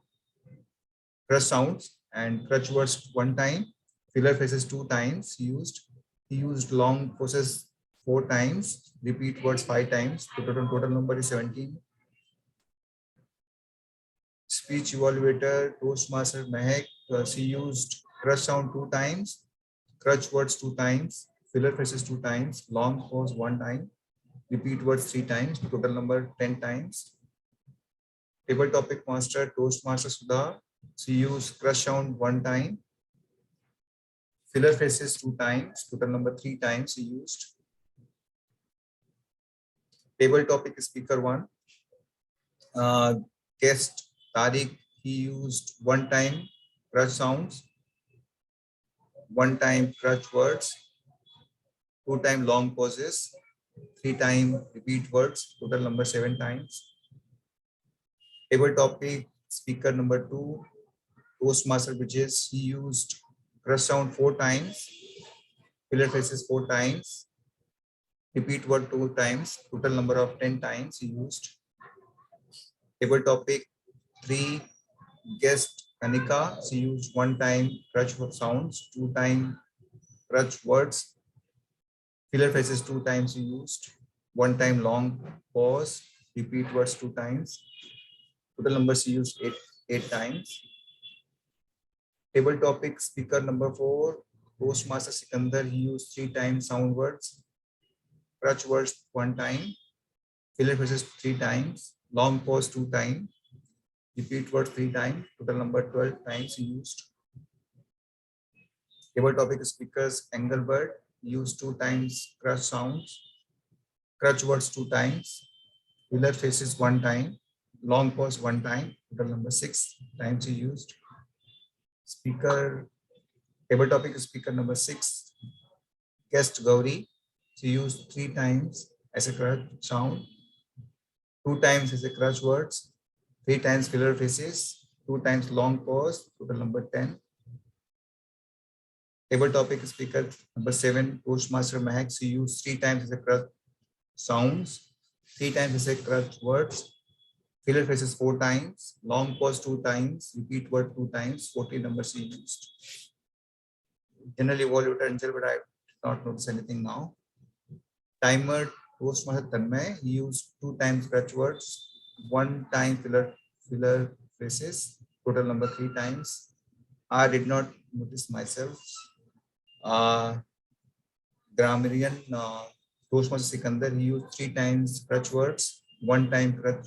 crush sounds and crutch words 1 time, filler phrases 2 times he used long pauses 4 times, repeat words 5 times. The total number is 17. Speech evaluator Toastmaster Mehak, she used crush sound 2 times, crutch words 2 times, filler phrases 2 times, long pause 1 time, repeat words 3 times. The total number 10 times. Table topic master Toastmaster Sudha, she used crush sound 1 time, filler phrases 2 times. Total number 3 times he used. Table topic speaker 1. Guest Tariq, he used one-time crutch sounds, one-time crutch words, two-time long pauses, three-time repeat words, total number 7 times. Table topic speaker number 2, Toastmaster Bridges, he used crutch sound 4 times, filler phrases 4 times, repeat word 2 times, total number of 10 times he used. Table topic 3, guest Kanika, she used one-time crutch sounds, two-time crutch words, filler phrases 2 times he used, one-time long pause, repeat words 2 times, total numbers he used 8 times. Table topic speaker number 4, Toastmaster Sikandar, he used 3 times sound words, crutch words 1 time, filler phrases 3 times, long pause 2 times, repeat words 3 times, total number 12 times he used. Table topic speakers Engelbert used 2 times crutch sounds, crutch words 2 times, filler phrases 1 time, long pause 1 time, total number 6 times he used. Table topic speaker number 6, guest Gauri, she used 3 times as a crutch sound, 2 times as a crutch words, 3 times filler phrases, 2 times long pause, total number 10. Table topic speaker number 7, Toastmaster Mahak, she used 3 times as a crutch sounds, 3 times as a crutch words, filler phrases 4 times, long pause 2 times, repeat word 2 times, 40 numbers he used. Generally evaluator Angel, but I did not notice anything now. Timer Toastmaster Tanmay, he used 2 times crutch words, 1 time filler phrases, total number 3 times. I did not notice myself. Grammarian Toastmaster Sikandar, he used 3 times crutch words, 1 time crutch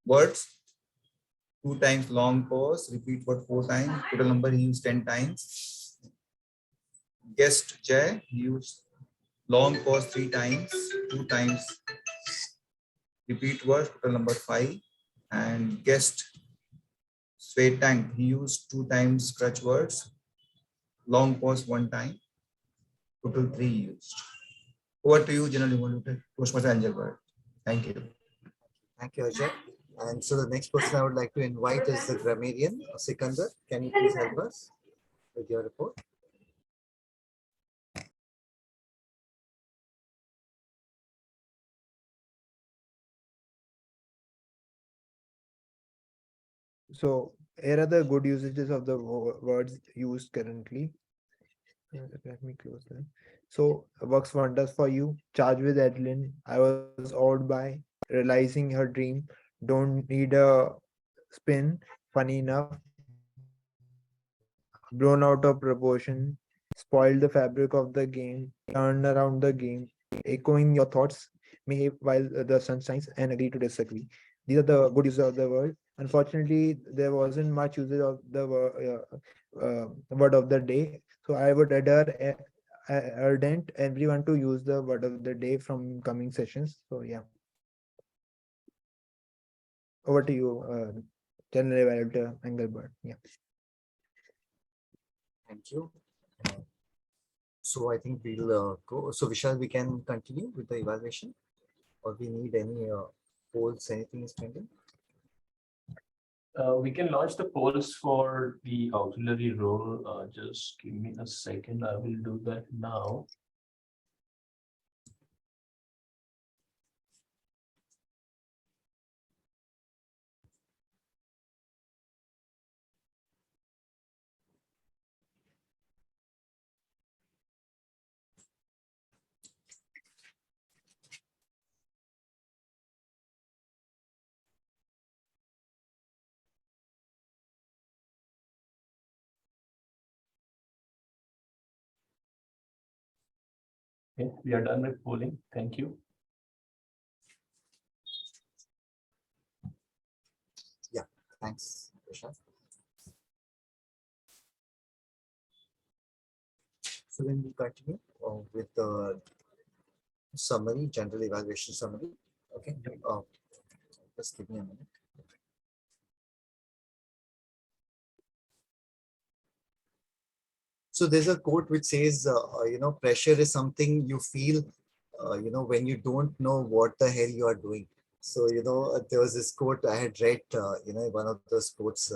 words, 2 times long pause, repeat word 4 times, total number he used 10 times. Guest Jay, he used long pause 3 times, 2 times repeat word, total number 5. And guest Swetang, he used 2 times crutch words, long pause 1 time, total 3 used. Over to you, General Evaluator, Toastmaster Angelberg. Thank you. Thank you, Ajay. And so the next person I would like to invite is the grammarian, Sikandar. Can you please help us with your report? So here are the good usages of the words used currently. Let me close that. So works wonders for you. Charged with adrenaline. I was awed by realizing her dream. Don't need a spin. Funny enough. Blown out of proportion. Spoiled the fabric of the game. Turned around the game. Echoing your thoughts. May while the sun shines and agree to disagree. These are the good uses of the word. Unfortunately, there wasn't much usage of the word of the day. So I would urgent everyone to use the word of the day from coming sessions. So yeah. Over to you, General Evaluator Engelbert. Yeah. Thank you. So I think we'll go. So Vishal, we can continue with the evaluation, or we need any polls, anything is pending? We can launch the polls for the auxiliary role. Just give me a second. I will do that now. Okay, we are done with polling. Thank you. Yeah, thanks, Vishal. So then we continue with the summary, general evaluation summary. Okay. Just give me a minute. So there's a quote which says, pressure is something you feel, when you don't know what the hell you are doing. So, there was this quote I had read, one of the sports,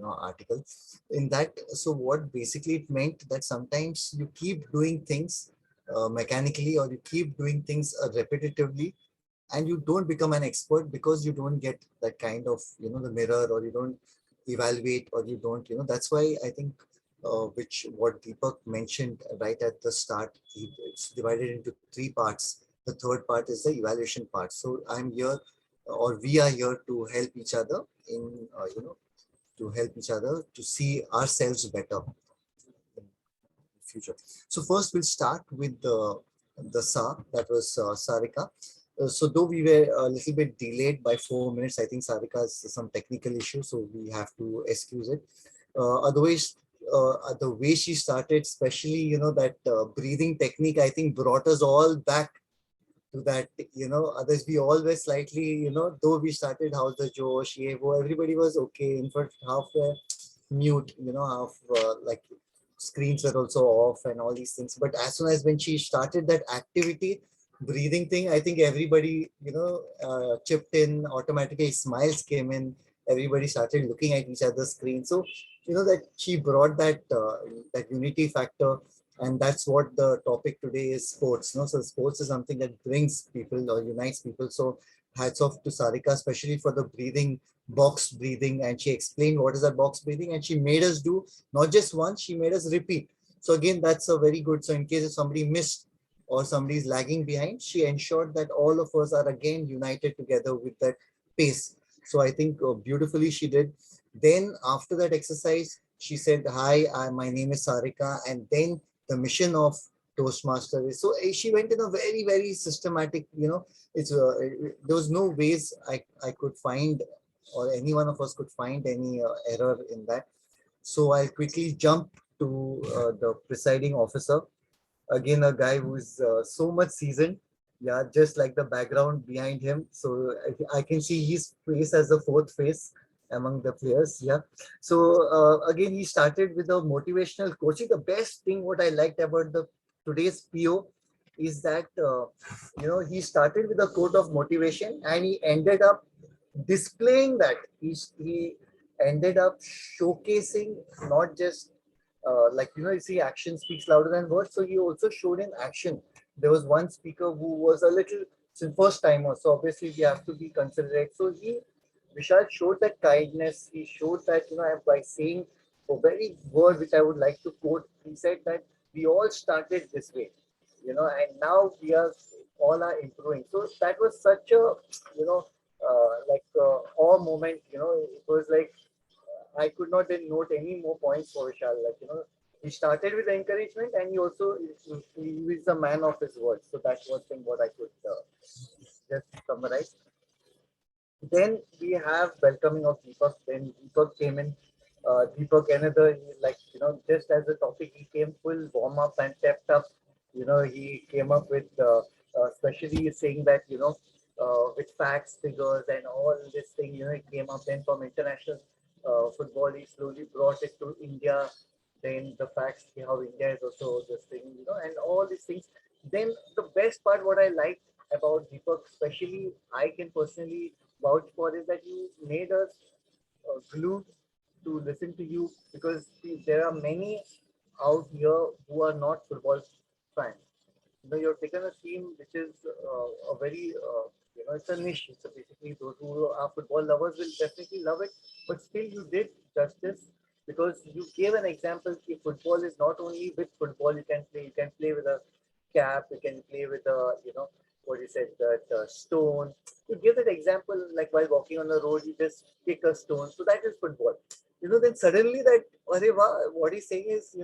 article in that. So what basically it meant that sometimes you keep doing things mechanically, or you keep doing things repetitively, and you don't become an expert because you don't get that kind of, the mirror, or you don't evaluate, or you don't, that's why I think what Deepak mentioned right at the start, it's divided into three parts. The third part is the evaluation part. So I'm here, or we are here to help each other in, to help each other to see ourselves better in the future. So first we'll start with the SAR, that was Sarika. So though we were a little bit delayed by 4 minutes, I think Sarika has some technical issue, so we have to excuse it. Otherwise, the way she started, especially, that breathing technique, I think brought us all back to that, others we all were slightly, though we started House the Josh, everybody was okay. In fact, half were mute, half like screens were also off and all these things. But as soon as when she started that activity, breathing thing, I think everybody, chipped in, automatically smiles came in, everybody started looking at each other's screen. So, that she brought that, that unity factor. And that's what the topic today is, sports. So sports is something that brings people or unites people. So hats off to Sarika, especially for the breathing, box breathing. And she explained what is that box breathing. And she made us do not just once, she made us repeat. So again, that's a very good. So in case if somebody missed or somebody is lagging behind, she ensured that all of us are again united together with that pace. So I think beautifully she did. Then after that exercise, she said, hi, my name is Sarika. And then the mission of Toastmaster is, so she went in a very, very systematic, it's there was no ways I could find, or any one of us could find any error in that. So I'll quickly jump to the presiding officer. Again, a guy who's so much seasoned. Yeah, just like the background behind him. So I can see his face as the fourth face among the players. Yeah. So again, he started with a motivational coaching. The best thing what I liked about the today's PO is that he started with a quote of motivation, and he ended up displaying that. He ended up showcasing not just you see, action speaks louder than words. So he also showed in action. There was one speaker who was a little first timer, so obviously we have to be considerate. So Vishal showed that kindness. He showed that, by saying a very word which I would like to quote. He said that we all started this way, and now we are all are improving. So that was such a, awe moment. It was like I could not then note any more points for Vishal. He started with encouragement, and he also he is a man of his words. So that's one thing what I could just summarize. Then we have welcoming of Deepak. Then Deepak came in. Deepak, another, just as a topic, he came full warm up and stepped up. He came up with, especially saying that, with facts, figures, and all this thing, he came up then from international football. He slowly brought it to India. Then the facts, how India is also this thing, and all these things. Then the best part, what I liked about Deepak, especially I can personally vouch for, is that you made us glued to listen to you, because there are many out here who are not football fans. You've taken a team which is a very, it's a niche. So basically, those who are football lovers will definitely love it. But still, you did justice, because you gave an example. If football is not only with football, you can play. You can play with a cap. You can play with a, what you said, that stone. You give that example, like while walking on the road, you just pick a stone. So that is football. Then suddenly that, what he's saying is,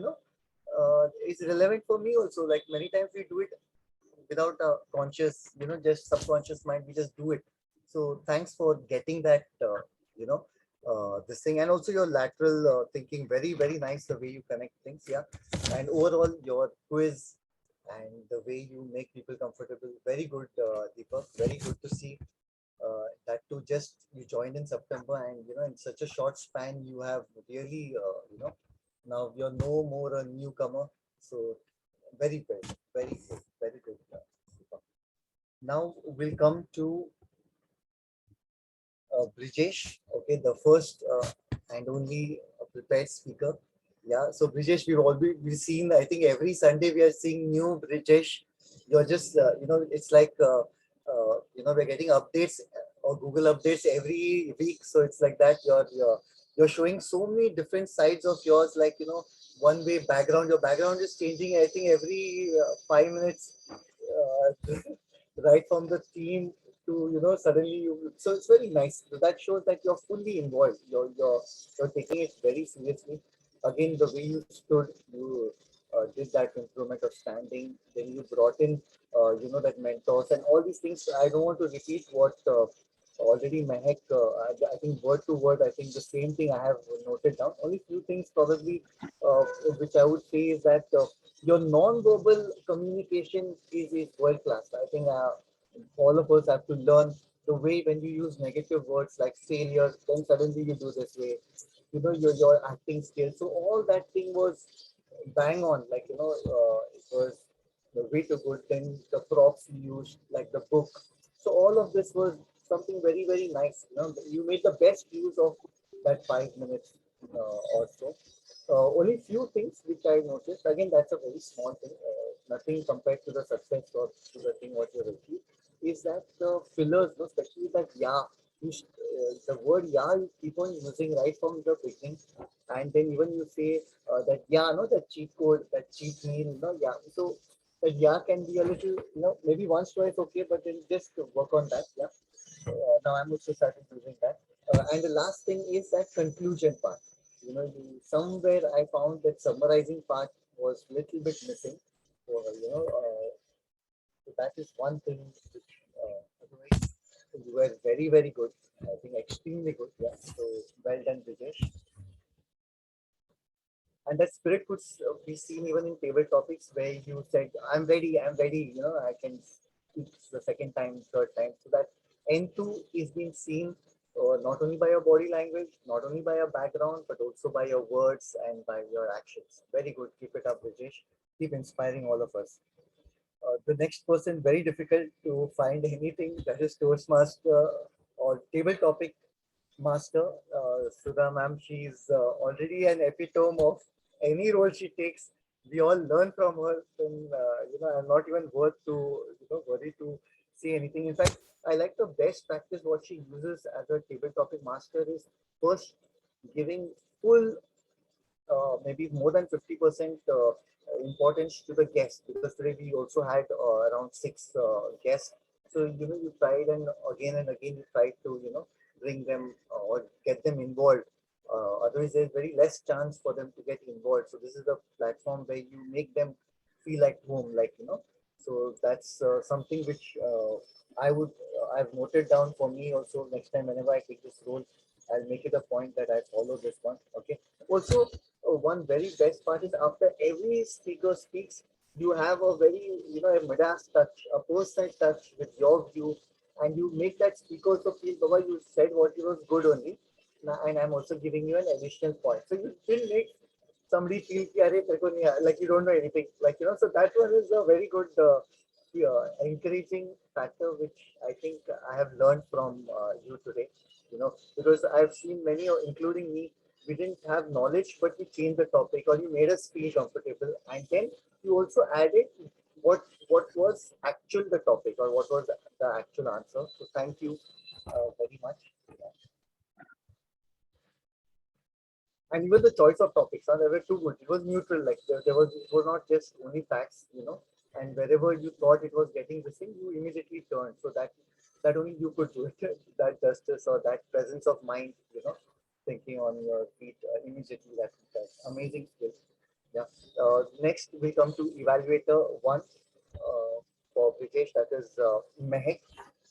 it's relevant for me also. Like many times we do it without a conscious, just subconscious mind, we just do it. So thanks for getting that, this thing, and also your lateral thinking, very, very nice the way you connect things. Yeah. And overall, your quiz and the way you make people comfortable. Very good, Deepak. Very good to see. That too, just you joined in September, and in such a short span, you have really, now you're no more a newcomer. So very good, very good, very good. Deepak. Now we'll come to Brijesh. Okay, the first and only prepared speaker. Yeah, so Brijesh, we've seen, I think every Sunday we are seeing new Brijesh. You're just, it's like, we're getting updates or Google updates every week. So it's like that. You're showing so many different sides of yours, like, one way background. Your background is changing, I think, every 5 minutes, right from the theme to, suddenly you. So it's very nice. So that shows that you're fully involved. You're taking it very seriously. Again, the way you stood, you did that improvement of standing. Then you brought in, that mentors and all these things. I don't want to repeat what already Mehak, I think word to word, I think the same thing I have noted down. Only few things probably, which I would say is that your non-verbal communication is world class. I think all of us have to learn the way when you use negative words like failure, then suddenly you do this way. Your acting skills. So all that thing was bang on. Like it was the way to good. Then the props you used, like the book. So all of this was something very very nice. You made the best use of that 5 minutes or so. Only few things which I noticed. Again, that's a very small thing. Nothing compared to the success or to the thing what you achieved. Is that the fillers, especially that yeah, the word yeah you keep on using right from the beginning, and then even you say that yeah, no, that cheat code, that cheat meal, yeah. So that yeah can be a little, maybe once twice okay, but then just work on that. Yeah. Now I'm also starting using that. And the last thing is that conclusion part. Somewhere I found that summarizing part was little bit missing. So, so that is one thing which otherwise you were very, very good. I think extremely good. Yeah. So well done, Brijesh. And that spirit could be seen even in table topics where you said, I'm ready, I can speak the second time, third time. So that N2 is being seen not only by your body language, not only by your background, but also by your words and by your actions. Very good. Keep it up, Brijesh. Keep inspiring all of us. The next person, very difficult to find anything that is Toastmaster or table topic master. Sudha ma'am, she's already an epitome of any role she takes. We all learn from her. And I'm not even worth to worry to say anything. In fact, I like the best practice what she uses as a table topic master is first giving full maybe more than 50% importance to the guest, because today we also had around 6 guests. So you tried and again you tried to bring them or get them involved. Otherwise there's very less chance for them to get involved. So this is the platform where you make them feel like home, like so that's something which I've noted down for me also. Next time whenever I take this role, I'll make it a point that I follow this one. Okay. Also, one very best part is after every speaker speaks, you have a very, a Midas touch, a personal touch with your view, and you make that speaker also feel, Baba, you said what was good only, and I'm also giving you an additional point. So you still make somebody feel like you don't know anything, so that one is a very good encouraging factor which I think I have learned from you today, because I've seen many, including me, we didn't have knowledge, but we changed the topic or you made us feel comfortable, and then you also added what was actual the topic or what was the actual answer. So thank you very much. And even the choice of topics, they were too good. It was neutral, like it was not just only facts, and wherever you thought it was getting the thing, you immediately turned. So that only you could do it, that justice or that presence of mind, thinking on your feet immediately. That's amazing skills. Yeah. Next we come to evaluator 1 for British, that is Mehak.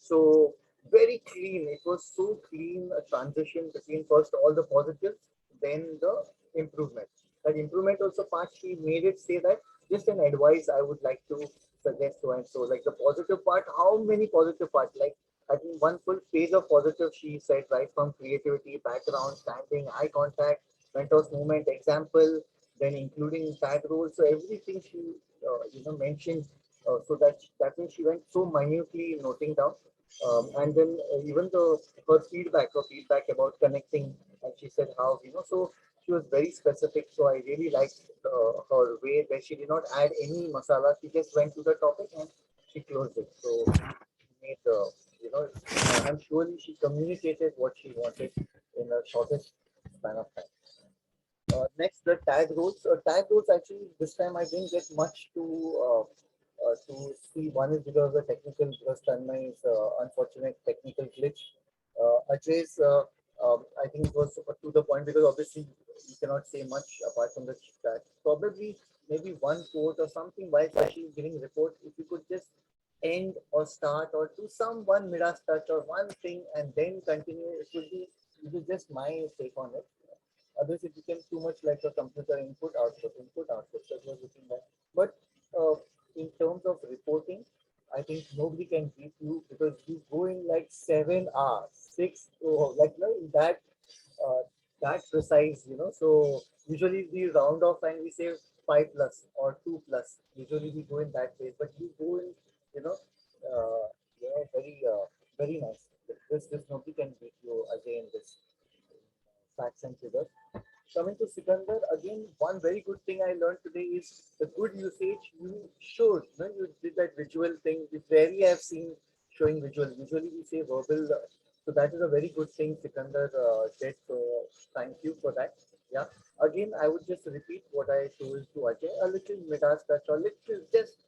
So very clean. It was so clean a transition between first all the positives, then the improvement. That improvement also part she made it say that just an advice I would like to suggest so and so. Like the positive part, how many positive parts? Like I think one full page of positive she said, right from creativity, background, standing, eye contact, mentors movement, example, then including tag roles. So everything she mentioned. So that means she went so minutely noting down. And then even her feedback about connecting, and she said how so she was very specific. So I really liked her way where she did not add any masala. She just went to the topic and she closed it. So made I'm sure she communicated what she wanted in a shortest span of time. Next, the tag roles. Tag roles actually this time I didn't get much to see. One is because of the technical, because Tanmay's unfortunate technical glitch. Ajay's, I think it was to the point because obviously you cannot say much apart from the chat. Probably maybe one quote or something while she's giving report. If you could just end or start or do some one Midas touch or one thing and then continue, it is just my take on it. Otherwise, it became too much like a computer input, output. So it was looking like. But in terms of reporting, I think nobody can beat you because you go in like 7 hours, 6, like that precise, So usually we round off and we say 5+ or 2+. Usually we go in that way, but you go in, very nice. This nobody can beat you again. This facts and figures. Coming to Sikandar, again, one very good thing I learned today is the good usage. You should, you did that visual thing. We rarely have seen showing visual. Usually we say verbal. So that is a very good thing Sikandar did. So thank you for that. Yeah. Again, I would just repeat what I told to Ajay. A little Midas touch or little just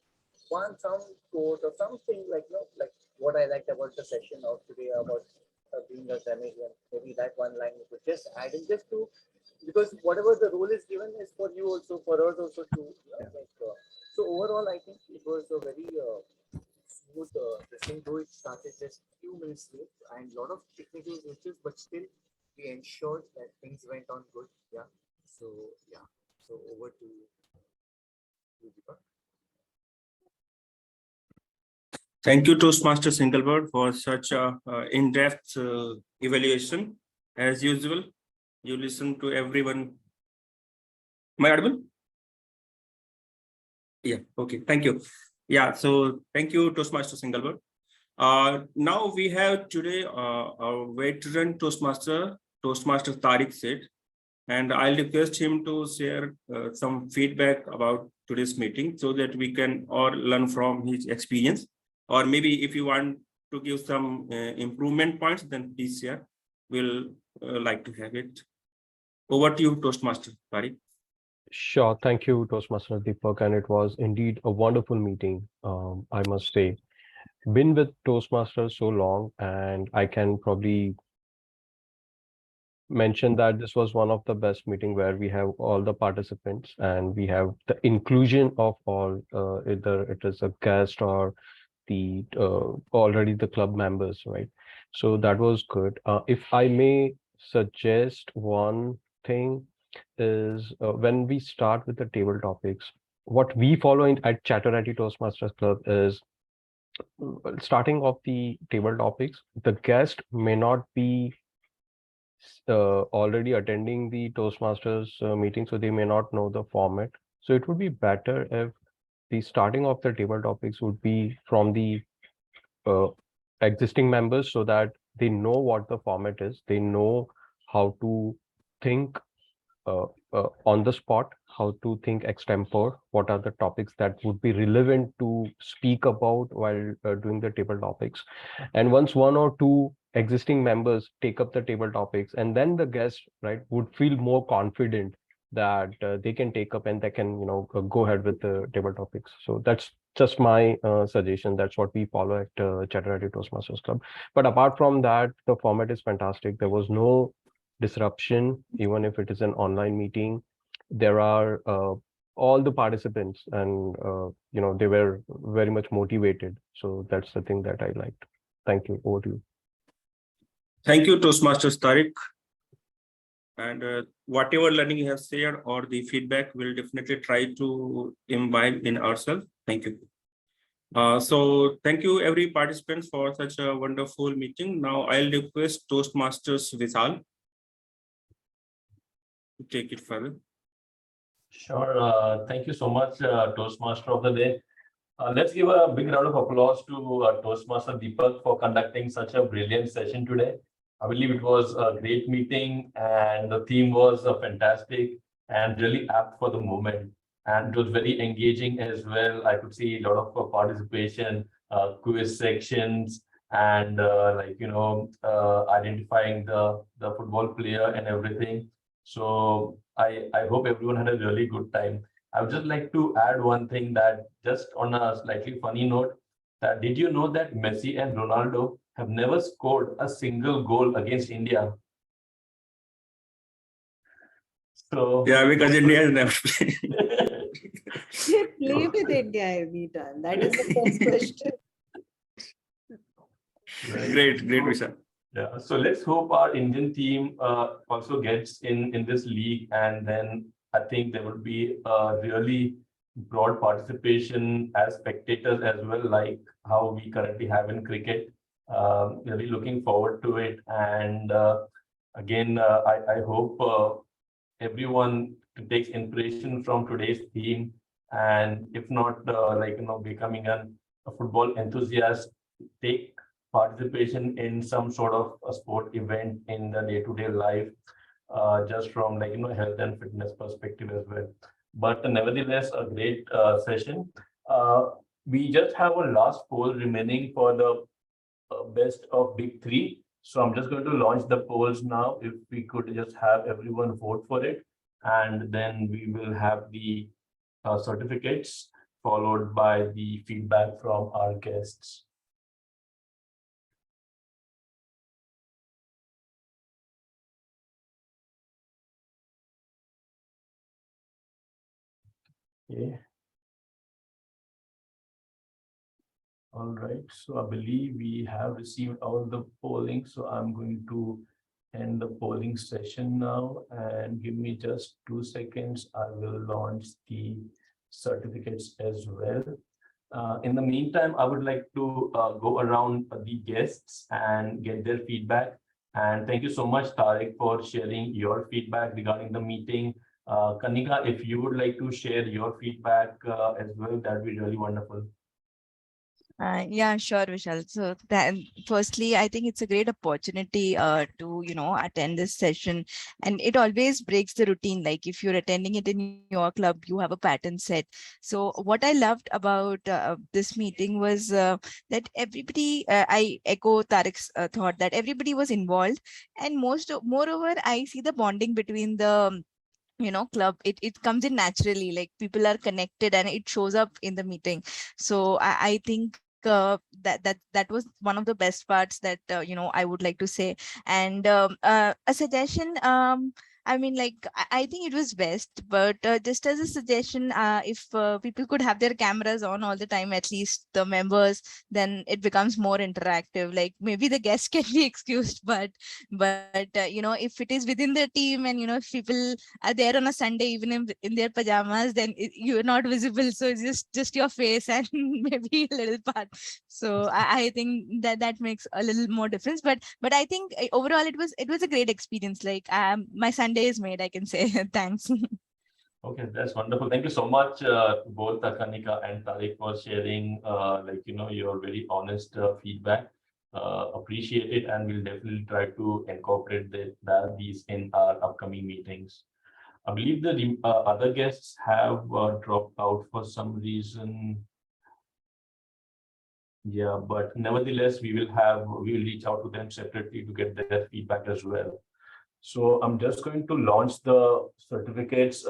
some quote or something like like what I liked about the session of today about being a Canadian. Maybe that one line you could just add in just to, because whatever the role is given is for you also, for us also to so overall I think it was a very smooth thing, though it started just few minutes late and a lot of technical glitches, but still we ensured that things went on good. So over to you, Deepak. Thank you, Toastmasters Engelbert, for such a in-depth evaluation. As usual, you listen to everyone. Am I audible? Yeah, okay, thank you. Yeah, so thank you, Toastmasters Engelbert. Now we have today our veteran Toastmaster Tariq Seth, and I'll request him to share some feedback about today's meeting so that we can all learn from his experience. Or maybe if you want to give some improvement points, then please share. We'll like to have it. Over to you, Toastmaster Tariq. Sure. Thank you, Toastmaster Deepak. And it was indeed a wonderful meeting, I must say. Been with Toastmasters so long, and I can probably mention that this was one of the best meeting where we have all the participants and we have the inclusion of all, either it is a guest or the already the club members, right? So that was good. If I may suggest one thing is when we start with the table topics, what we follow at Chatterati Toastmasters Club is starting off the table topics. The guest may not be already attending the Toastmasters meeting, so they may not know the format. So it would be better if the starting of the table topics would be from the existing members so that they know what the format is, they know how to think on the spot, how to think extempore, what are the topics that would be relevant to speak about while doing the table topics. And once one or two existing members take up the table topics, and then the guest, right, would feel more confident that they can take up and they can, go ahead with the table topics. So that's just my suggestion. That's what we follow at Chatterati Toastmasters Club. But apart from that, the format is fantastic. There was no disruption, even if it is an online meeting. There are all the participants and, they were very much motivated. So that's the thing that I liked. Thank you. Over to you. Thank you, Toastmasters Tariq. And whatever learning you have shared or the feedback, we'll definitely try to imbibe in ourselves. Thank you. So thank you every participant for such a wonderful meeting. Now I'll request Toastmasters Vishal to take it further. Sure. Thank you so much, Toastmaster of the day. Let's give a big round of applause to Toastmaster Deepak for conducting such a brilliant session today. I believe it was a great meeting and the theme was fantastic and really apt for the moment. And it was very engaging as well. I could see a lot of participation, quiz sections, and identifying the football player and everything. So I hope everyone had a really good time. I would just like to add one thing, that just on a slightly funny note, that did you know that Messi and Ronaldo have never scored a single goal against India? So yeah, because India has never played. They play with India every time. That is the first question. Great, Vishal. Yeah, so let's hope our Indian team also gets in this league, and then I think there would be a really broad participation as spectators as well, like how we currently have in cricket. Really looking forward to it, and again, I hope everyone takes inspiration from today's theme, and if not, becoming a football enthusiast, take participation in some sort of a sport event in the day-to-day life, just from health and fitness perspective as well. But nevertheless, a great session. We just have a last poll remaining for the best of big three. So I'm just going to launch the polls now. If we could just have everyone vote for it, and then we will have the certificates followed by the feedback from our guests. Okay. All right, so I believe we have received all the polling. So I'm going to end the polling session now, and give me just 2 seconds. I will launch the certificates as well. In the meantime, I would like to go around the guests and get their feedback. And thank you so much, Tariq, for sharing your feedback regarding the meeting. Kanika, if you would like to share your feedback as well, that would be really wonderful. Yeah, sure, Vishal. So that, firstly, I think it's a great opportunity to, attend this session, and it always breaks the routine. Like if you're attending it in your club, you have a pattern set. So what I loved about this meeting was that everybody, I echo Tariq's thought that everybody was involved, and moreover, I see the bonding between the club. It comes in naturally, like people are connected and it shows up in the meeting. So I think that was one of the best parts that I would like to say. And a suggestion, I mean, like, I think it was best, but just as a suggestion, if people could have their cameras on all the time, at least the members, then it becomes more interactive. Like maybe the guests can be excused, but if it is within the team, and if people are there on a Sunday, even in their pajamas, then you're not visible. So it's just your face and maybe a little part. So I think that makes a little more difference. But I think overall it was a great experience. Like my Sunday is made, I can say. Thanks. Okay, that's wonderful. Thank you so much to both Kanika and Tariq for sharing your very honest feedback. Appreciate it, and we'll definitely try to incorporate these in our upcoming meetings. I believe the other guests have dropped out for some reason. Yeah, but nevertheless, we will reach out to them separately to get their feedback as well. So I'm just going to launch the certificates.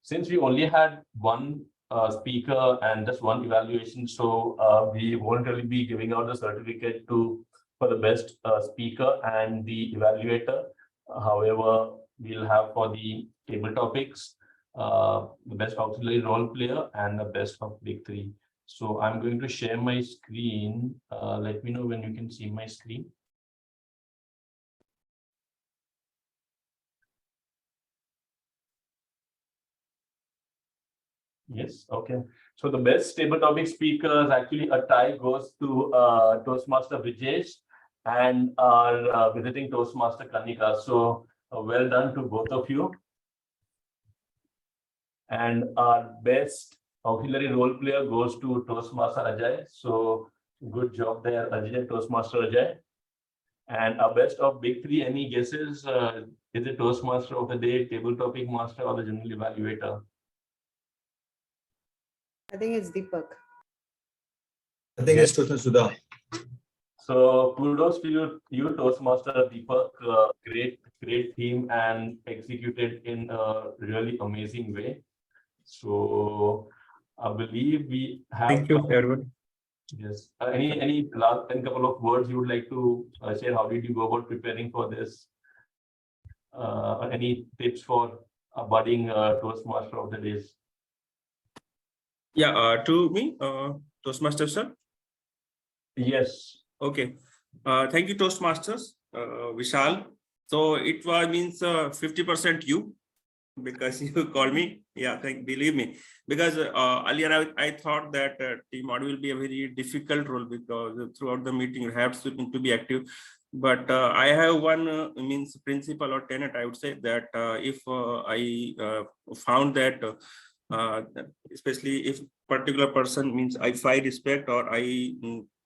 Since we only had one speaker and just one evaluation, so we won't really be giving out the certificate for the best speaker and the evaluator. However, we'll have for the table topics, the best auxiliary role player and the best of big three. So I'm going to share my screen. Let me know when you can see my screen. Yes, okay. So the best table topic speakers, actually a tie goes to Toastmaster Brijesh and our visiting Toastmaster Kanika. So well done to both of you. And our best auxiliary role player goes to Toastmaster Ajay. So good job there, Ajay, Toastmaster Ajay. And our best of big three, any guesses? Is it Toastmaster of the day, table topic master, or the general evaluator? I think it's Deepak. I think it's Toastmaster Sudha. So kudos to you Toastmaster Deepak. Great theme and executed in a really amazing way. So I believe we have. Thank you, everyone. Yes. Any last couple of words you would like to share? How did you go about preparing for this? Any tips for a budding Toastmaster of the days? Yeah, to me, Toastmaster sir. Yes. Okay. Thank you, Toastmasters, Vishal. So it means 50% you, because you called me. Yeah, believe me. Because earlier I thought that team model will be a very difficult role, because throughout the meeting you have to be active. But I have one means principle or tenet. I would say that if I found that especially if particular person means if I respect or I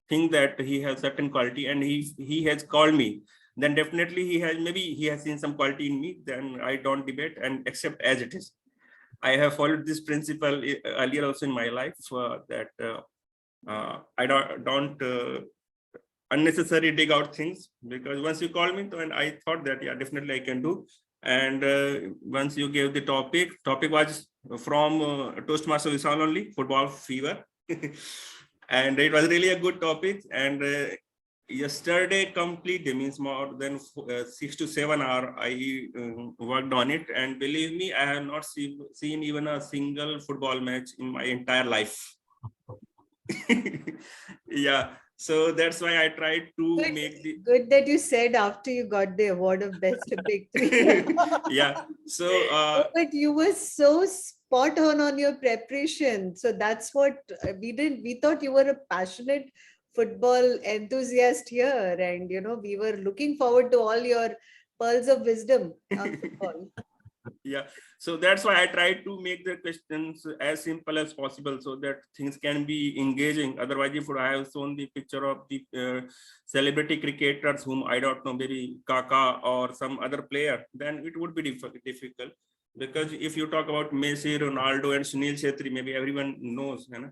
think that he has certain quality and he has called me, then definitely he has seen some quality in me. Then I don't debate and accept as it is. I have followed this principle earlier also in my life, that I don't unnecessarily dig out things, because once you call me, and I thought that yeah, definitely I can do. And once you gave the topic was from Toastmaster Vishal only, football fever. And it was really a good topic. And yesterday completely, means more than 6 to 7 hours I worked on it, and believe me, I have not seen even a single football match in my entire life. Yeah, so that's why I tried to make the good that you said after you got the award of best big three. Yeah, so but you were so spot on your preparation, so that's what we thought you were a passionate football enthusiast here, and we were looking forward to all your pearls of wisdom on football. Yeah, so that's why I try to make the questions as simple as possible, so that things can be engaging. Otherwise, if I have shown the picture of the celebrity cricketers whom I don't know, maybe Kaka or some other player, then it would be difficult. Because if you talk about Messi, Ronaldo, and Sunil Chhetri, maybe everyone knows, you know?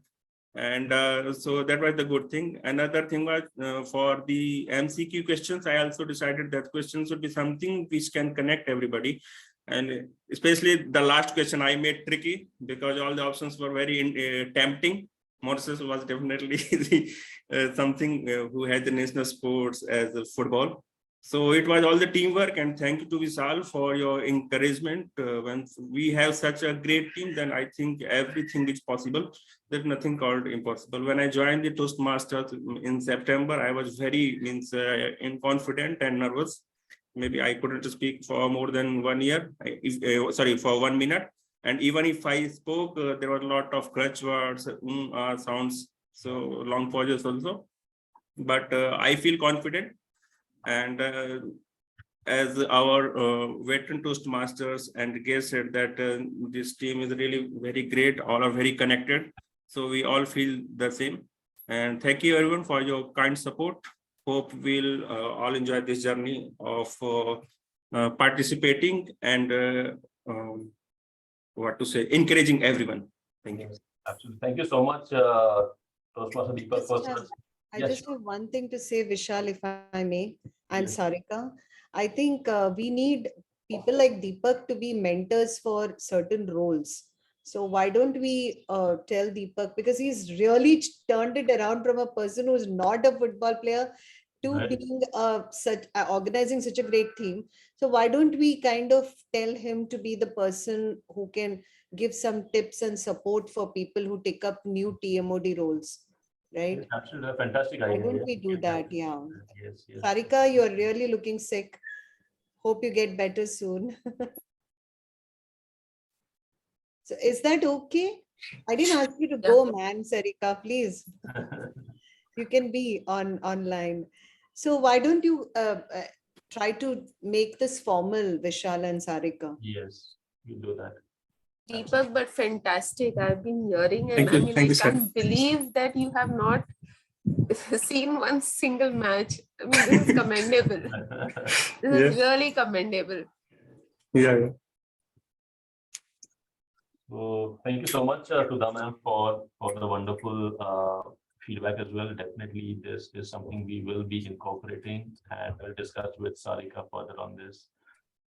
And so that was the good thing. Another thing was for the MCQ questions, I also decided that questions would be something which can connect everybody. And especially the last question I made tricky, because all the options were very tempting. Moses was definitely something who had the national sports as a football. So it was all the teamwork, and thank you to Vishal for your encouragement. When we have such a great team, then I think everything is possible. There's nothing called impossible. When I joined the Toastmasters in September, I was very confident and nervous. Maybe I couldn't speak for more than 1 year, for 1 minute. And even if I spoke, there were a lot of crutch words, sounds, so long pauses also. But I feel confident. And as our veteran Toastmasters and guest said that this team is really very great, all are very connected. So we all feel the same. And thank you everyone for your kind support. Hope we'll all enjoy this journey of participating and encouraging everyone. Thank you. Absolutely. Thank you so much, Toastmaster Deepak. I just have one thing to say, Vishal, if I may, and Sarika. I think we need people like Deepak to be mentors for certain roles. So why don't we tell Deepak, because he's really turned it around from a person who's not a football player to being organizing such a great team. So why don't we kind of tell him to be the person who can give some tips and support for people who take up new TMOD roles, right? Absolutely, fantastic idea. Why don't we do that? Yeah. Yes. Sarika, you're really looking sick. Hope you get better soon. So is that okay? I didn't ask you to go, man, Sarika, please. You can be online. So why don't you try to make this formal, Vishal and Sarika? Yes, you do that. Deepak, but fantastic. I've been hearing, and Thank you. I can't believe that you have not seen one single match. I mean, this is commendable. This is really commendable. Yeah. So thank you so much to the ma'am for the wonderful feedback as well. Definitely, this is something we will be incorporating, and we'll discuss with Sarika further on this.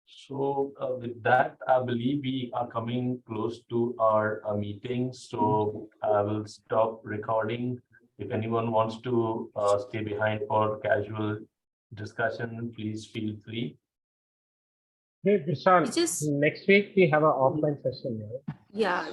So with that, I believe we are coming close to our meeting. So I will stop recording. If anyone wants to stay behind for casual discussion, please feel free. Hey, Vishal, next week we have an offline session, right? Yeah.